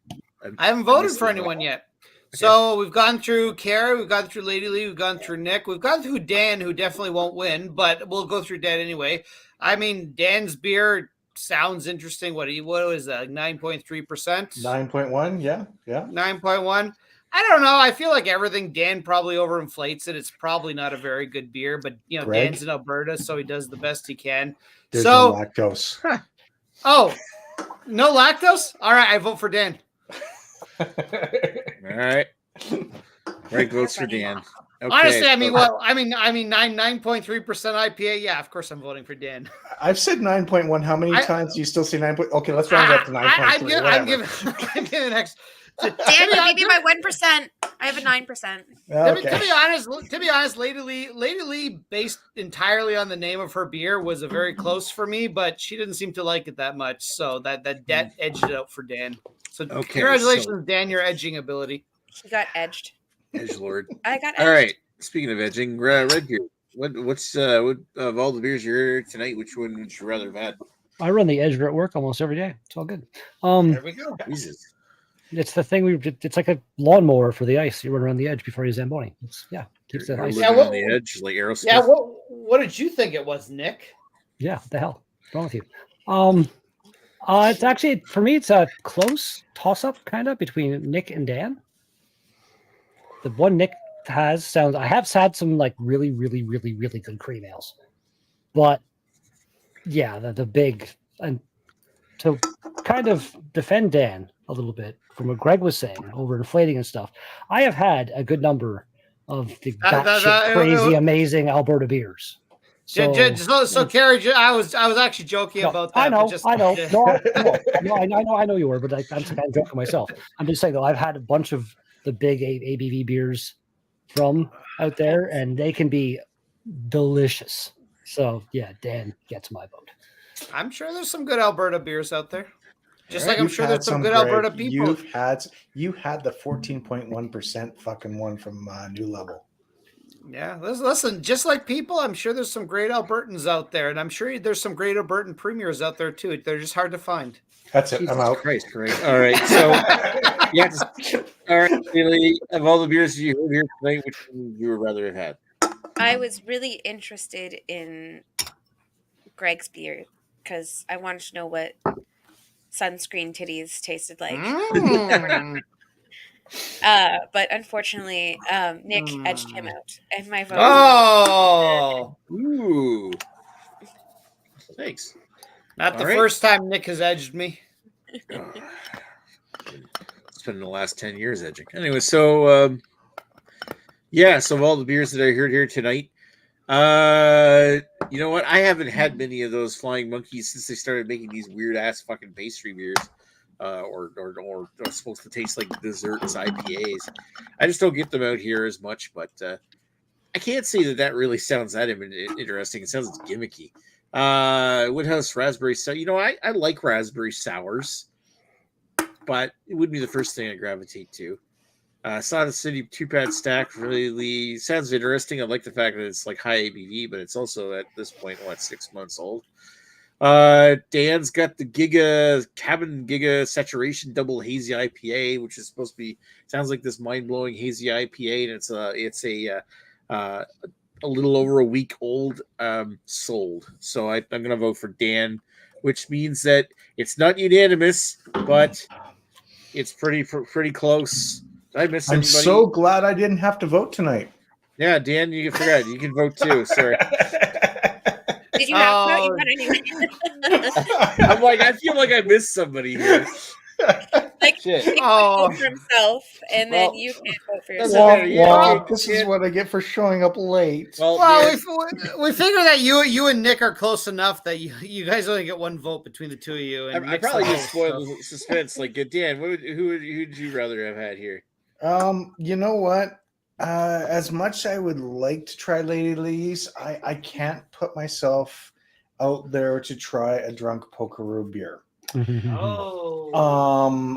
I haven't voted for anyone yet. Okay. So we've gone through Kara, we've gone through Lady Lee, we've gone through Nick, we've gone through Dan, who definitely won't win, but we'll go through Dan anyway. I mean, Dan's beer sounds interesting. What is that? 9.3%? 9.1, yeah. 9.1. I don't know. I feel like everything Dan probably overinflates it. It's probably not a very good beer, but you know, Greg? Dan's in Alberta, so he does the best he can. There's no lactose. Oh, no lactose? All right, I vote for Dan. All right. Greg votes for Dan. Okay, honestly, I mean 9.3% IPA. Yeah, of course I'm voting for Dan. I've said 9.1. How many times do you still say 9? Okay, let's round it up to 9.3. I'm giving next. Dan, maybe by 1%. I have a 9%. Okay. To be honest, Lady Lee, based entirely on the name of her beer, was a very close for me, but she didn't seem to like it that much, so that edged it out for Dan. So congratulations, Dan, your edging ability. He got edged. Edgelord. I got edged. All right. Speaking of edging, Red Gear. What's of all the beers you're tonight? Which one would you rather have had? I run the edger at work almost every day. It's all good. There we go. Jesus. It's the thing it's like a lawnmower for the ice. You run around the edge before you Zamboni. Keeps that ice. On the edge, like Aerosmith. Yeah, what did you think it was, Nick? Yeah, what the hell? What's wrong with you? It's actually, for me, it's a close toss-up kind of between Nick and Dan. The one Nick has I have had some like really, really, really, really good cream ales. But yeah, the big, and to kind of defend Dan a little bit from what Greg was saying, overinflating and stuff, I have had a good number of the batshit crazy, amazing Alberta beers. So Carrie, I was actually joking about that. I know. I know you were, but I'm kind of joking myself. I'm just saying, though, I've had a bunch of the big ABV beers from out there, and they can be delicious. So yeah, Dan gets my vote. I'm sure there's some good Alberta beers out there. Just like I'm sure there's some good Alberta people. You had the 14.1% fucking one from New Level. Yeah, listen, just like people, I'm sure there's some great Albertans out there, and I'm sure there's some great Albertan premiers out there too. They're just hard to find. That's it. Jesus I'm out. Christ, great. All right, so yes, all right, really, of all the beers you heard here tonight, which one you would rather have had? I was really interested in Greg's beer because I wanted to know what sunscreen titties tasted like. But unfortunately, Nick edged him out, and my vote. Oh, ooh, thanks. Not the first time Nick has edged me. It's been the last 10 years edging. Anyway, so yeah, so of all the beers that I heard here tonight, you know what? I haven't had many of those Flying Monkeys since they started making these weird ass fucking pastry beers. or are supposed to taste like desserts IPAs. I just don't get them out here as much, but I can't say that really sounds that interesting. It sounds gimmicky. Woodhouse raspberry sour. You know, I like raspberry sours, but it wouldn't be the first thing I gravitate to. Sodom City 2-pad stack really sounds interesting. I like the fact that it's like high ABV, but it's also at this point 6 months old. Dan's got the Cabin Giga Saturation Double Hazy IPA, which is supposed to be sounds like this mind blowing hazy IPA, and it's a little over a week old. Sold, so I'm gonna vote for Dan, which means that it's not unanimous, but it's pretty close. Did I miss I'm anybody? so glad I didn't have to vote tonight. Yeah, Dan, you forgot. You can vote too. Sorry. Did you have to? You got anyway. I'm like, I feel like I missed somebody here. Like, Shit. he Oh. vote for himself, and then you can't vote for That's yourself. okay. Yeah, This is what I get for showing up late. Well, We figure that you and Nick are close enough that you guys only get one vote between the two of you. And I probably just spoiled the suspense. Like, Dan, who'd you rather have had here? You know what? As much I would like to try Lady Lee's, I can't put myself out there to try a drunk Pokeroo beer. Oh.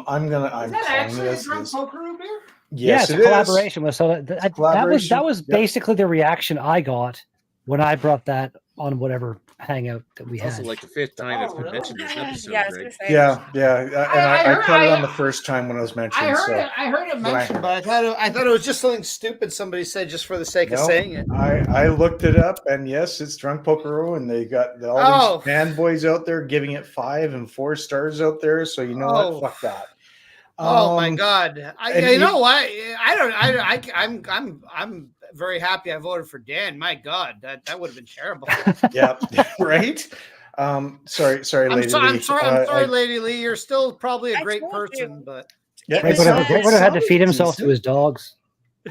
I'm Is that calling actually it a as drunk this. Pokeroo beer? Yeah, Yes, it's it a is. collaboration with. So that was Yep. basically the reaction I got when I brought that on whatever hangout that we Also, had. like the fifth time it's been really? mentioned this episode, Yeah, I was Greg. gonna say. Yeah, and I I heard- caught it on I- the first time when it was mentioned. I so heard it I mentioned, heard but I thought it was just something stupid somebody said just for the sake of No, saying it. I looked it up, and yes, it's drunk Pokeroo, and they got all Oh. these fanboys out there giving it 5 and 4 stars out there. So you know Oh. what? Fuck that. Oh my God! and You you- know what? I'm very happy I voted for Dan. My God, that would have been terrible. Yeah, right. Sorry, I'm Lady sorry, Lee. sorry, Lady Lee. You're still probably a I great told person, you. but Yeah, Greg It would have, was, Greg would have had to feed himself to decent. his dogs.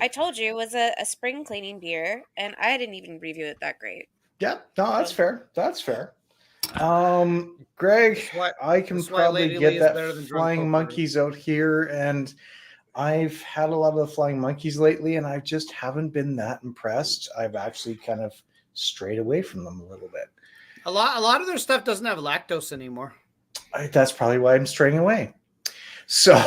I told you it was a spring cleaning beer, and I didn't even review it that great. Yeah, no, that's fair. That's fair. Greg, That's why- I can that's why probably Lady Lee get is that better than drunk flying Pokeroo. monkeys out here, and I've had a lot of the flying monkeys lately, and I just haven't been that impressed. I've actually kind of strayed away from them a little bit. a lot of their stuff doesn't have lactose anymore. That's probably why I'm straying away. So,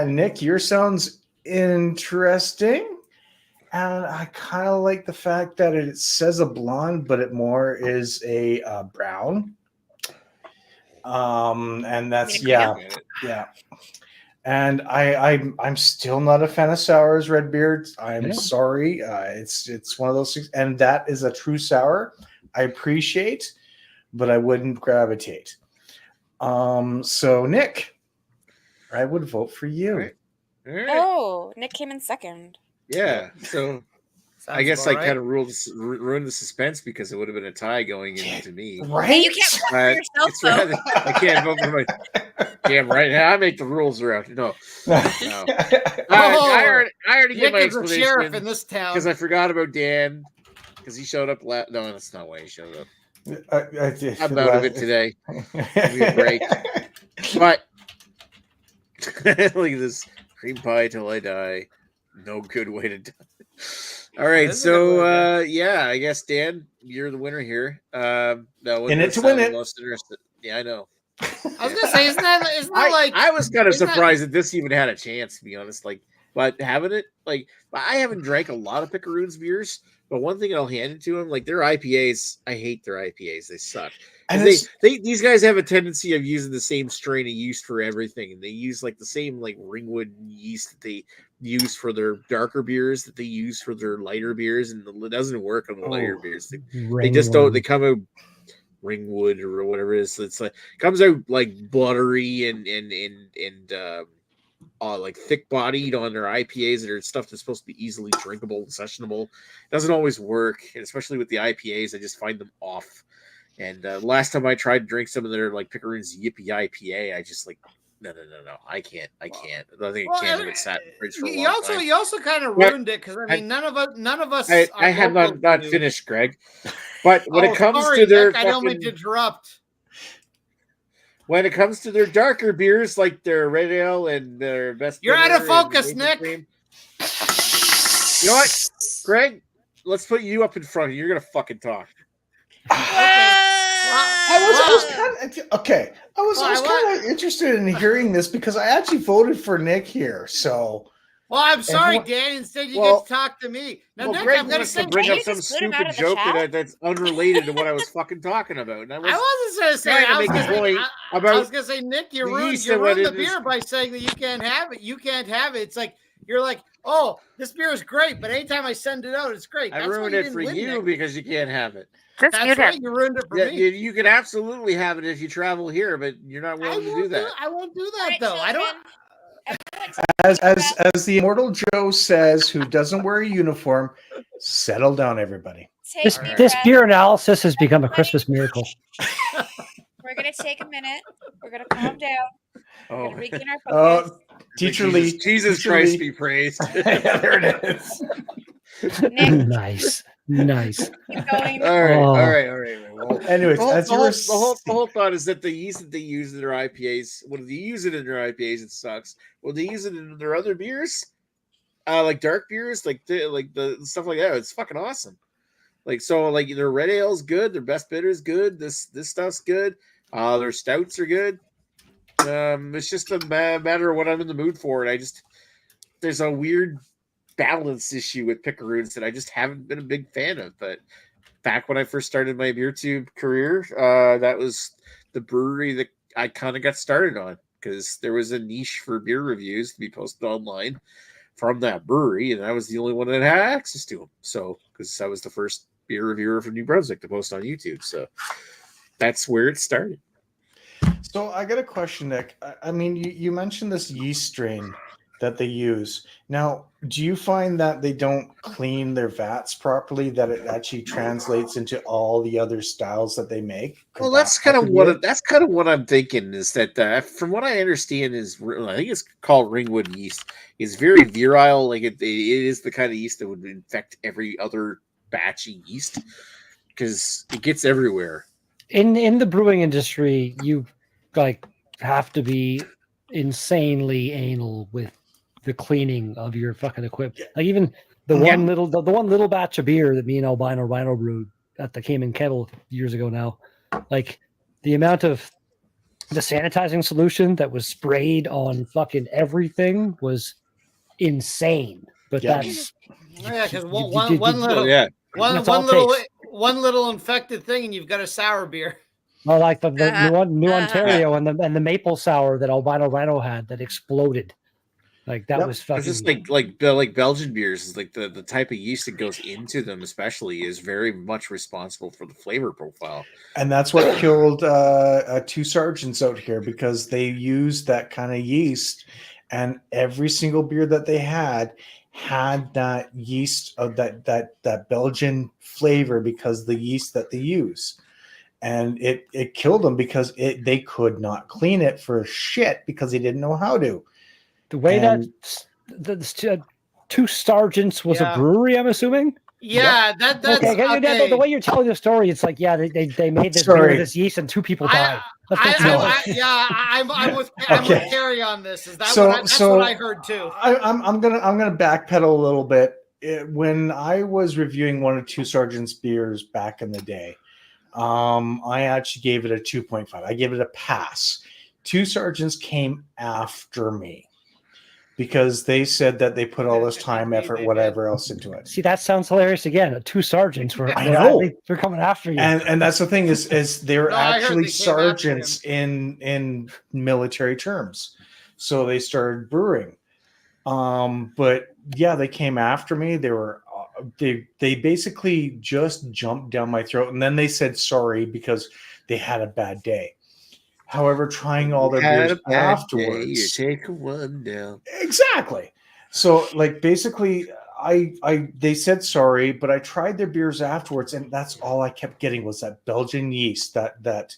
Nick, your sounds interesting. And I kind of like the fact that it says a blonde, but it more is a brown. And that's yeah. And I'm still not a fan of sours, Redbeard. I'm sorry. It's one of those things, and that is a true sour. I appreciate, but I wouldn't gravitate. So Nick, I would vote for you. All right. Oh, Nick came in second. Yeah. So I Sounds guess about I right. kind of ruined the suspense because it would have been a tie going into me. Right? Hey, you can't vote for yourself, It's though. rather, I can't vote for my damn right now. I make the rules around. No. I already gave Nick my is the sheriff explanation in this town. because I forgot about Dan because he showed up. No, that's not why he showed up. I'm out of it today. Give me a break. But look at this cream pie till I die. No good way to die. All right, That is a good way so to yeah, I guess Dan, you're the winner here. No, In it to win it. Most interested. Yeah, I know. I was gonna say, isn't that like I was kind of isn't that- surprised that this even had a chance, to be honest. Like, but having it, like, I haven't drank a lot of Picaroon's beers, but one thing I'll hand it to them, like their IPAs, I hate their IPAs. They suck. And These guys have a tendency of using the same strain of yeast for everything, and they use like the same like Ringwood yeast that they use for their darker beers that they use for their lighter beers, and it doesn't work on the lighter beers. They just don't. They come out Ringwood or whatever it is. So it's like comes out like buttery and like thick bodied on their IPAs that are stuff that's supposed to be easily drinkable and sessionable. It doesn't always work, and especially with the IPAs, I just find them off. And last time I tried to drink some of their like Picaroon's Yippee IPA, I just like no. I can't. I think I can't have it sat in the fridge for a long time. you also kind of ruined it because I mean none of us. I have not finished, Greg. But when it comes sorry, to their Nick, I don't mean fucking, to interrupt. when it comes to their darker beers, like their red ale and their best. You're out of Bitter and focus, Maple Nick. Cream. You know what, Greg? Let's put you up in front. You're gonna fucking talk. I was kind of okay. I was Well, kind of interested in hearing this because I actually voted for Nick here. So Well, I'm sorry, Everyone- Dan. Instead, you Well- get to talk to me. Now, Well, Nick, Greg I'm going to wants say, to bring Can up you some just boot him out stupid of the joke chat? that's unrelated to what I was fucking talking about. And I I was wasn't going to say. trying to I was make a going point I about was going to say, Nick, you the ruined yeast that went the in this- beer by saying that you can't have it. You can't have it. It's like you're like, oh, this beer is great, but anytime I send it out, it's great. I That's why ruined you it didn't for win, you Nick. because you can't have it. Just That's mute right. him. You ruined it for Yeah, me. you can absolutely have it if you travel here, but you're not willing to do that. I won't do that Alright, though. I don't. children, everyone as the immortal Joe says, who doesn't wear a uniform, settle down, everybody. take This deep this breaths. beer analysis has become a Christmas miracle. We're gonna take a minute. We're gonna calm down. We're Oh, gonna regain our focus. Teacher Lee, Jesus Teacher Christ Lee. be praised. Yeah, there it is. Nick, Nice. Nice. keep going. All right, Oh. all right, all right. Well, Anyways, the whole, as the, you whole, were the, whole, the whole thought is that the yeast that they use in their IPAs, when they use it in their IPAs, it sucks. When they use it in their other beers, like dark beers, like the stuff like that, it's fucking awesome. Like so, like their red ale's good, their best bitter is good. This stuff's good. Their stouts are good. It's just a matter of what I'm in the mood for, and there's a weird balance issue with Picaroons that I just haven't been a big fan of. But back when I first started my beer tube career, that was the brewery that I kind of got started on because there was a niche for beer reviews to be posted online from that brewery, and I was the only one that had access to them. So because I was the first beer reviewer from New Brunswick to post on YouTube, so that's where it started. So I got a question, Nick. I mean, you mentioned this yeast strain that they use. Now, do you find that they don't clean their vats properly, that it actually translates into all the other styles that they make? Well, that's kind of what I'm thinking is that from what I understand is I think it's called ringwood yeast. It's very virile, like it is the kind of yeast that would infect every other batch of yeast because it gets everywhere. In the brewing industry, you like have to be insanely anal with the cleaning of your fucking equipment. Like even the one little batch of beer that me and Albino Rhino brewed at the Cayman Kettle years ago now, like the amount of the sanitizing solution that was sprayed on fucking everything was insane. But that's Yeah, because you- one you- little yeah, That's all it takes. one little infected thing, and you've got a sour beer. well, like the New Uh-huh. Ontario and the maple sour that Albino Rhino had that exploded. Like that Yep. was it's fucking. just like Belgian beers is like the type of yeast that goes into them, especially, is very much responsible for the flavor profile. And that's what killed two sergeants out here because they used that kind of yeast, and every single beer that they had that yeast of that Belgian flavor because the yeast that they use, and it killed them because they could not clean it for shit because they didn't know how to. The way And- that the two sergeants was Yeah. a brewery, I'm assuming. Yeah, that's Okay. The way you're telling the story, it's like, yeah, they made this beer Sorry. with this yeast and two people died. Let's get I'm with Okay. Carrie on this. Is that So- that's so- what I heard too? I'm gonna backpedal a little bit. When I was reviewing one of Two Sergeants beers back in the day, I actually gave it a 2.5. I gave it a pass. Two Sergeants came after me because they said that they put all this time, effort, whatever else into it. See, that sounds hilarious again. Two sergeants were I know. they're coming after you. And that's the thing is they're No, I heard actually they came after sergeants in military terms, so they started brewing. But yeah, they came after me. They were they basically just jumped down my throat, and then they said sorry because they had a bad day. However, trying all their beers afterwards, you take one down. exactly. So like basically they said sorry, but I tried their beers afterwards, and that's all I kept getting was that Belgian yeast, that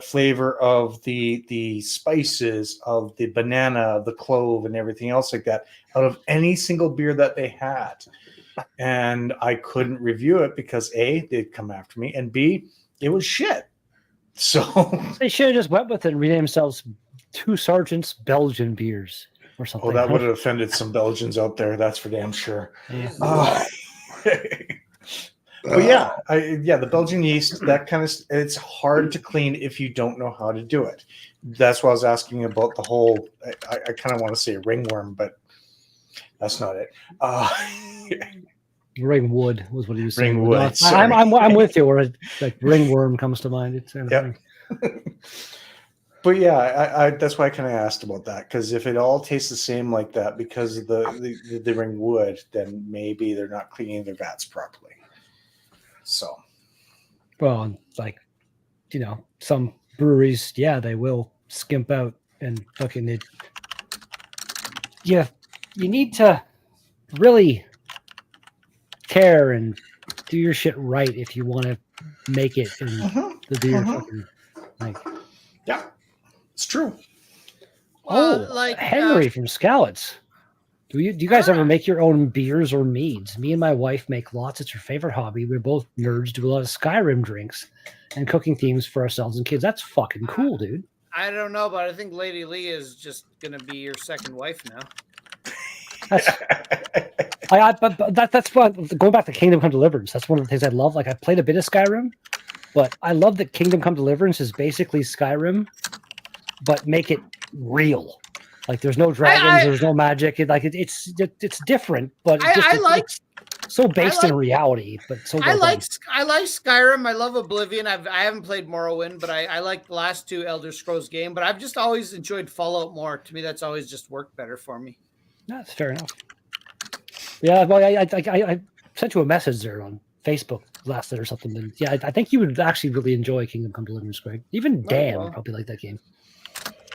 flavor of the spices, of the banana, of the clove, and everything else like that out of any single beer that they had. And I couldn't review it because A, they'd come after me, and B, it was shit. So They should have just went with it and renamed themselves Two Sergeants Belgian Beers or something. oh, that would have offended some Belgians out there. That's for damn sure. Uh, but yeah, the Belgian yeast, that kind of, it's hard to clean if you don't know how to do it. That's why I was asking about the whole. I kind of want to say ringworm, but that's not it. Ringwood was what he was saying. Ringwood, No, I'm with you. Where like ringworm comes to mind. It's Yep. But yeah, I that's why I kind of asked about that, because if it all tastes the same like that because of the ringwood, then maybe they're not cleaning their vats properly. So, well, like some breweries, yeah, they will skimp out and fucking it. Yeah, you need to really care and do your shit right if you want to make it in the beer fucking like. Yeah, it's true. Henry from Scallots. Do you guys ever make your own beers or meads? Me and my wife make lots. It's her favorite hobby. We're both nerds, do a lot of Skyrim drinks and cooking themes for ourselves and kids. That's fucking cool, dude. I don't know, but I think Lady Lee is just going to be your second wife now. That's what, going back to Kingdom Come Deliverance. That's one of the things I love. Like I played a bit of Skyrim, but I love that Kingdom Come Deliverance is basically Skyrim, but make it real. Like there's no dragons, there's no magic. It's different, but it's so based in reality. But so I like Skyrim. I love Oblivion. I haven't played Morrowind, but I like the last two Elder Scrolls game. But I've just always enjoyed Fallout more. To me, that's always just worked better for me. That's fair enough. Yeah, well, I sent you a message there on Facebook last night or something. And yeah, I think you would actually really enjoy Kingdom Come Deliverance, Greg. Even Dan would probably like that game.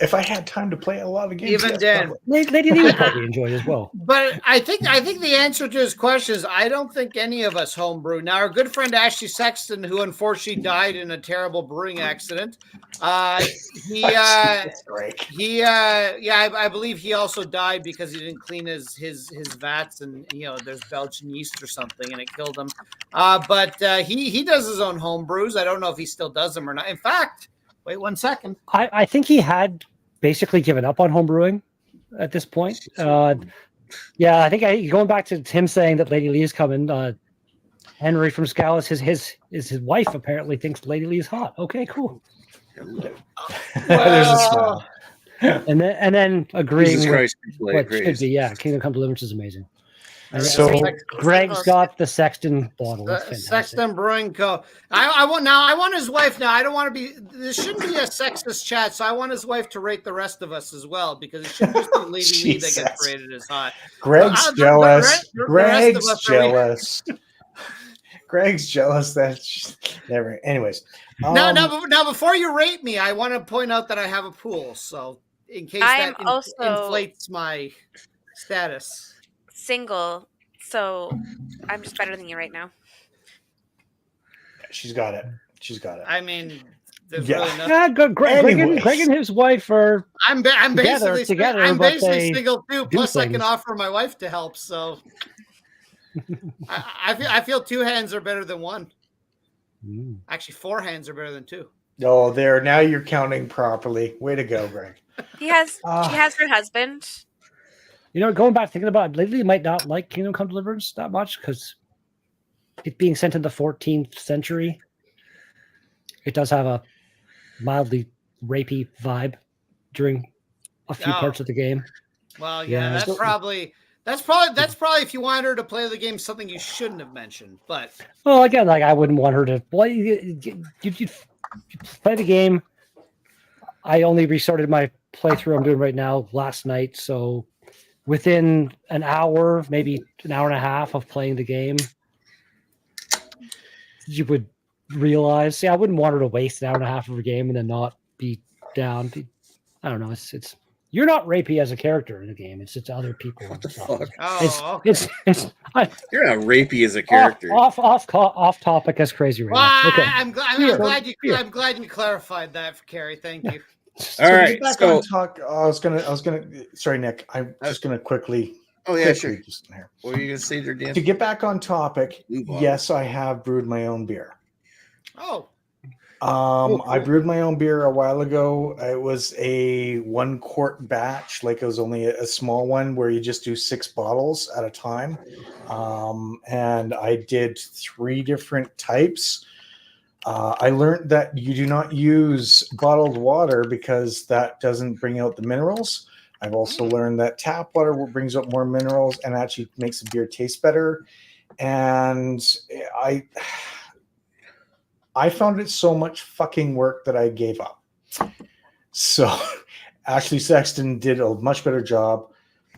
If I had time to play a lot of games, even Dan, Lady Lee would probably enjoy it as well. But I think the answer to his question is I don't think any of us homebrew. Now, our good friend Ashley Sexton, who unfortunately died in a terrible brewing accident, I believe he also died because he didn't clean his vats, and there's Belgian yeast or something, and it killed him. But he does his own home brews. I don't know if he still does them or not. In fact. Wait 1 second. I think he had basically given up on homebrewing at this point. Yeah, I think going back to him saying that Lady Lee is coming. Henry from Scallows, his wife apparently thinks Lady Lee is hot. Okay, cool. There's a smile. And then agreeing Jesus with Christ, what should be. Yeah, Kingdom Come Deliverance is amazing. So Greg's got the Sexton bottle. Sexton Brewing Co. I want his wife now. I don't want to be. This shouldn't be a sexist chat. So I want his wife to rate the rest of us as well, because it shouldn't just be Lady Lee that gets rated as hot. Greg's jealous. Greg's jealous. Greg's jealous. That's never. Anyways, now before you rate me, I want to point out that I have a pool. So in case that inflates my status. Single, so I'm just better than you right now. She's got it. I mean, there's really nothing. Yeah, good. Greg and his wife are. I'm basically together. I'm basically single too. Plus, things. I can offer my wife to help. So I feel two hands are better than one. Actually, four hands are better than two. Oh, there. Now you're counting properly. Way to go, Greg. She has her husband. Going back thinking about it, Lady Lee might not like Kingdom Come Deliverance that much because it being set in the 14th century, it does have a mildly rapey vibe during a few parts of the game. Well, yeah, that's probably if you want her to play the game, something you shouldn't have mentioned. But again, I wouldn't want her to. Well, you play the game. I only restarted my playthrough I'm doing right now last night, so. Within an hour, maybe an hour and a half of playing the game, you would realize, I wouldn't want her to waste an hour and a half of a game and then not be down. I don't know. It's you're not rapey as a character in the game. It's other people. What the fuck? Oh, You're not rapey as a character. Off topic. That's crazy. Right now. Okay. I'm glad you clarified that, Carrie. Thank you. All right. So talk. I was gonna. Sorry, Nick. I'm just gonna quickly. Oh yeah, sure. Just here. What were you gonna say there, Dan? To get back on topic, yes, I have brewed my own beer. Oh. I brewed my own beer a while ago. It was a 1 quart batch, like it was only a small one where you just do 6 bottles at a time. And I did 3 different types. I learned that you do not use bottled water because that doesn't bring out the minerals. I've also learned that tap water brings out more minerals and actually makes the beer taste better. And I found it so much fucking work that I gave up. So Ashley Sexton did a much better job.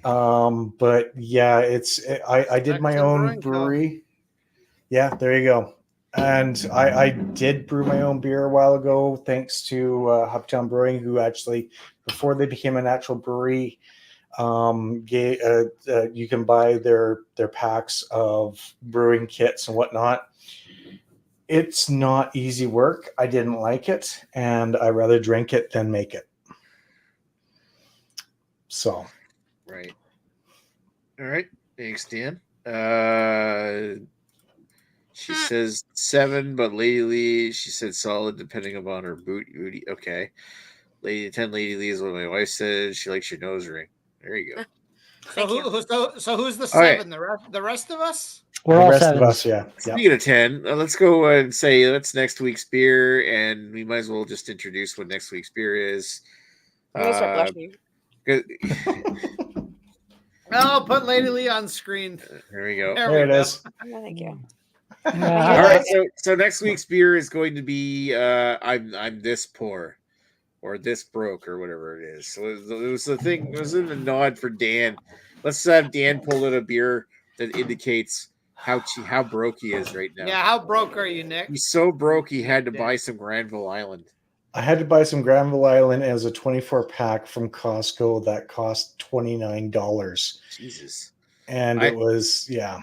But yeah, I did my Sexton own Brewing Co. brewery. Yeah, there you go. And I did brew my own beer a while ago, thanks to Hubtown Brewing, who actually, before they became an actual brewery, you can buy their packs of brewing kits and whatnot. It's not easy work. I didn't like it, and I rather drink it than make it. So, Right. All right. Thanks, Dan. She says 7, but Lady Lee, she said solid depending upon her booty. Okay. Lady 10 Lady Lee is what my wife said. She likes your nose ring. There you go. So, who's the All right. 7? The rest of us? We're the all rest of sevens. us, yeah. Speaking of 10, let's go and say that's next week's beer, and we might as well just introduce what next week's beer is. I'm gonna start blushing. Oh, put Lady Lee on screen. There we go. There it is. Oh, thank you. All right, so next week's beer is going to be I'm this poor or this broke or whatever it is. So it was the thing. It was in the nod for Dan. Let's have Dan pull out a beer that indicates how broke he is right now. Yeah, how broke are you, Nick? He's so broke he had to buy some Granville Island. I had to buy some Granville Island as a 24 pack from Costco that cost $29. Jesus. And it was, yeah.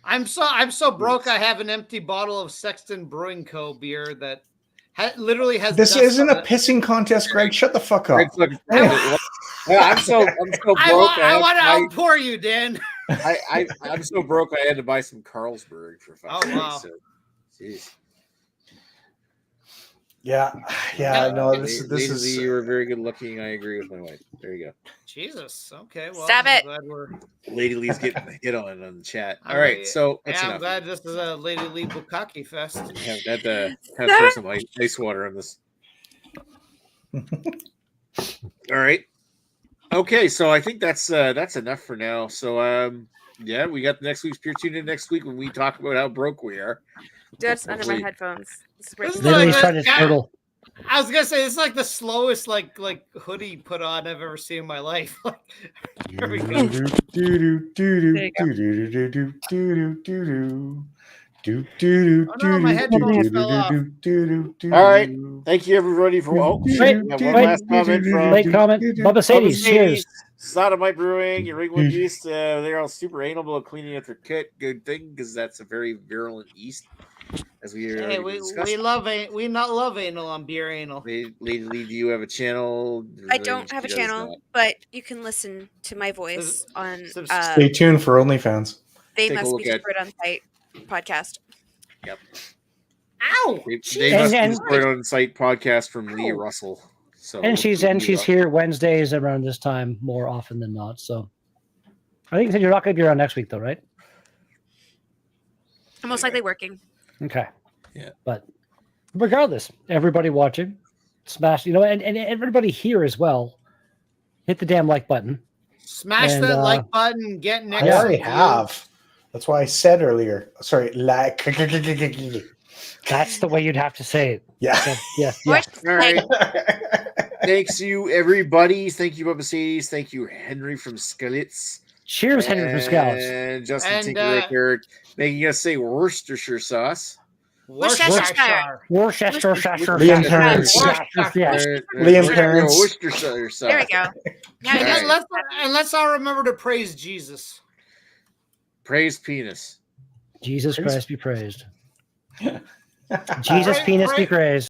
I'm so broke. I have an empty bottle of Sexton Brewing Co. beer that literally has. This dust isn't on a it. pissing contest, Greg. Shut the fuck up. I'm so broke. I want to outpour you, Dan. I'm so broke. I had to buy some Carlsberg for $5. Oh, wow. So, jeez. Yeah. No, this is. You were very good looking. I agree with my wife. There you go. Jesus. Okay. Well, Stop I'm it. glad we're. Lady Lee's getting a hit on the chat. All right, so that's I'm enough. glad this is a Lady Lee Bukkake fest. Have to throw some ice water on this. All right. Okay, so I think that's enough for now. So yeah, we got next week's beer. Tune in next week when we talk about how broke we are. That's under my headphones. This is This is Literally like trying to turtle. I was gonna say it's like the slowest like hoodie put on I've ever seen in my life. Here we go. Oh no, my headphones fell off. All right. Thank you everybody for one last comment from Late comment. Bubba Sadie's. Cheers. Sodomite Brewing, your Ringwood yeast. They're all super anal about cleaning up their kit. Good thing because that's a very virulent yeast. As we love anal on Beer Anal. Lady Lee, do you have a channel? I don't have a channel, but you can listen to my voice on. Stay tuned for OnlyFans. They Must Be Spread on Site podcast. Yep. Ow! They Must Be Spread on Site podcast from Lee Russell. So and she's here Wednesdays around this time more often than not. So I think you said you're not going to be around next week though, right? I'm most likely working. Okay. Yeah. But regardless, everybody watching, smash, and everybody here as well, hit the damn like button. Smash that like button. Get Nick. I already have. That's why I said earlier. Sorry, like. That's the way you'd have to say it. Yeah. Yeah. All right. Thanks you, everybody. Thank you, Bubba Sadie's. Thank you, Henry from Skalitz. Cheers, Henry from Skalitz. And Justin Tinker making us say Worcestershire sauce. Worcestershire. Liam Parents. Liam Parents. Worcestershire sauce. There we go. Yeah, and let's all remember to praise Jesus. Praise penis. Jesus Christ be praised. Jesus penis be praised.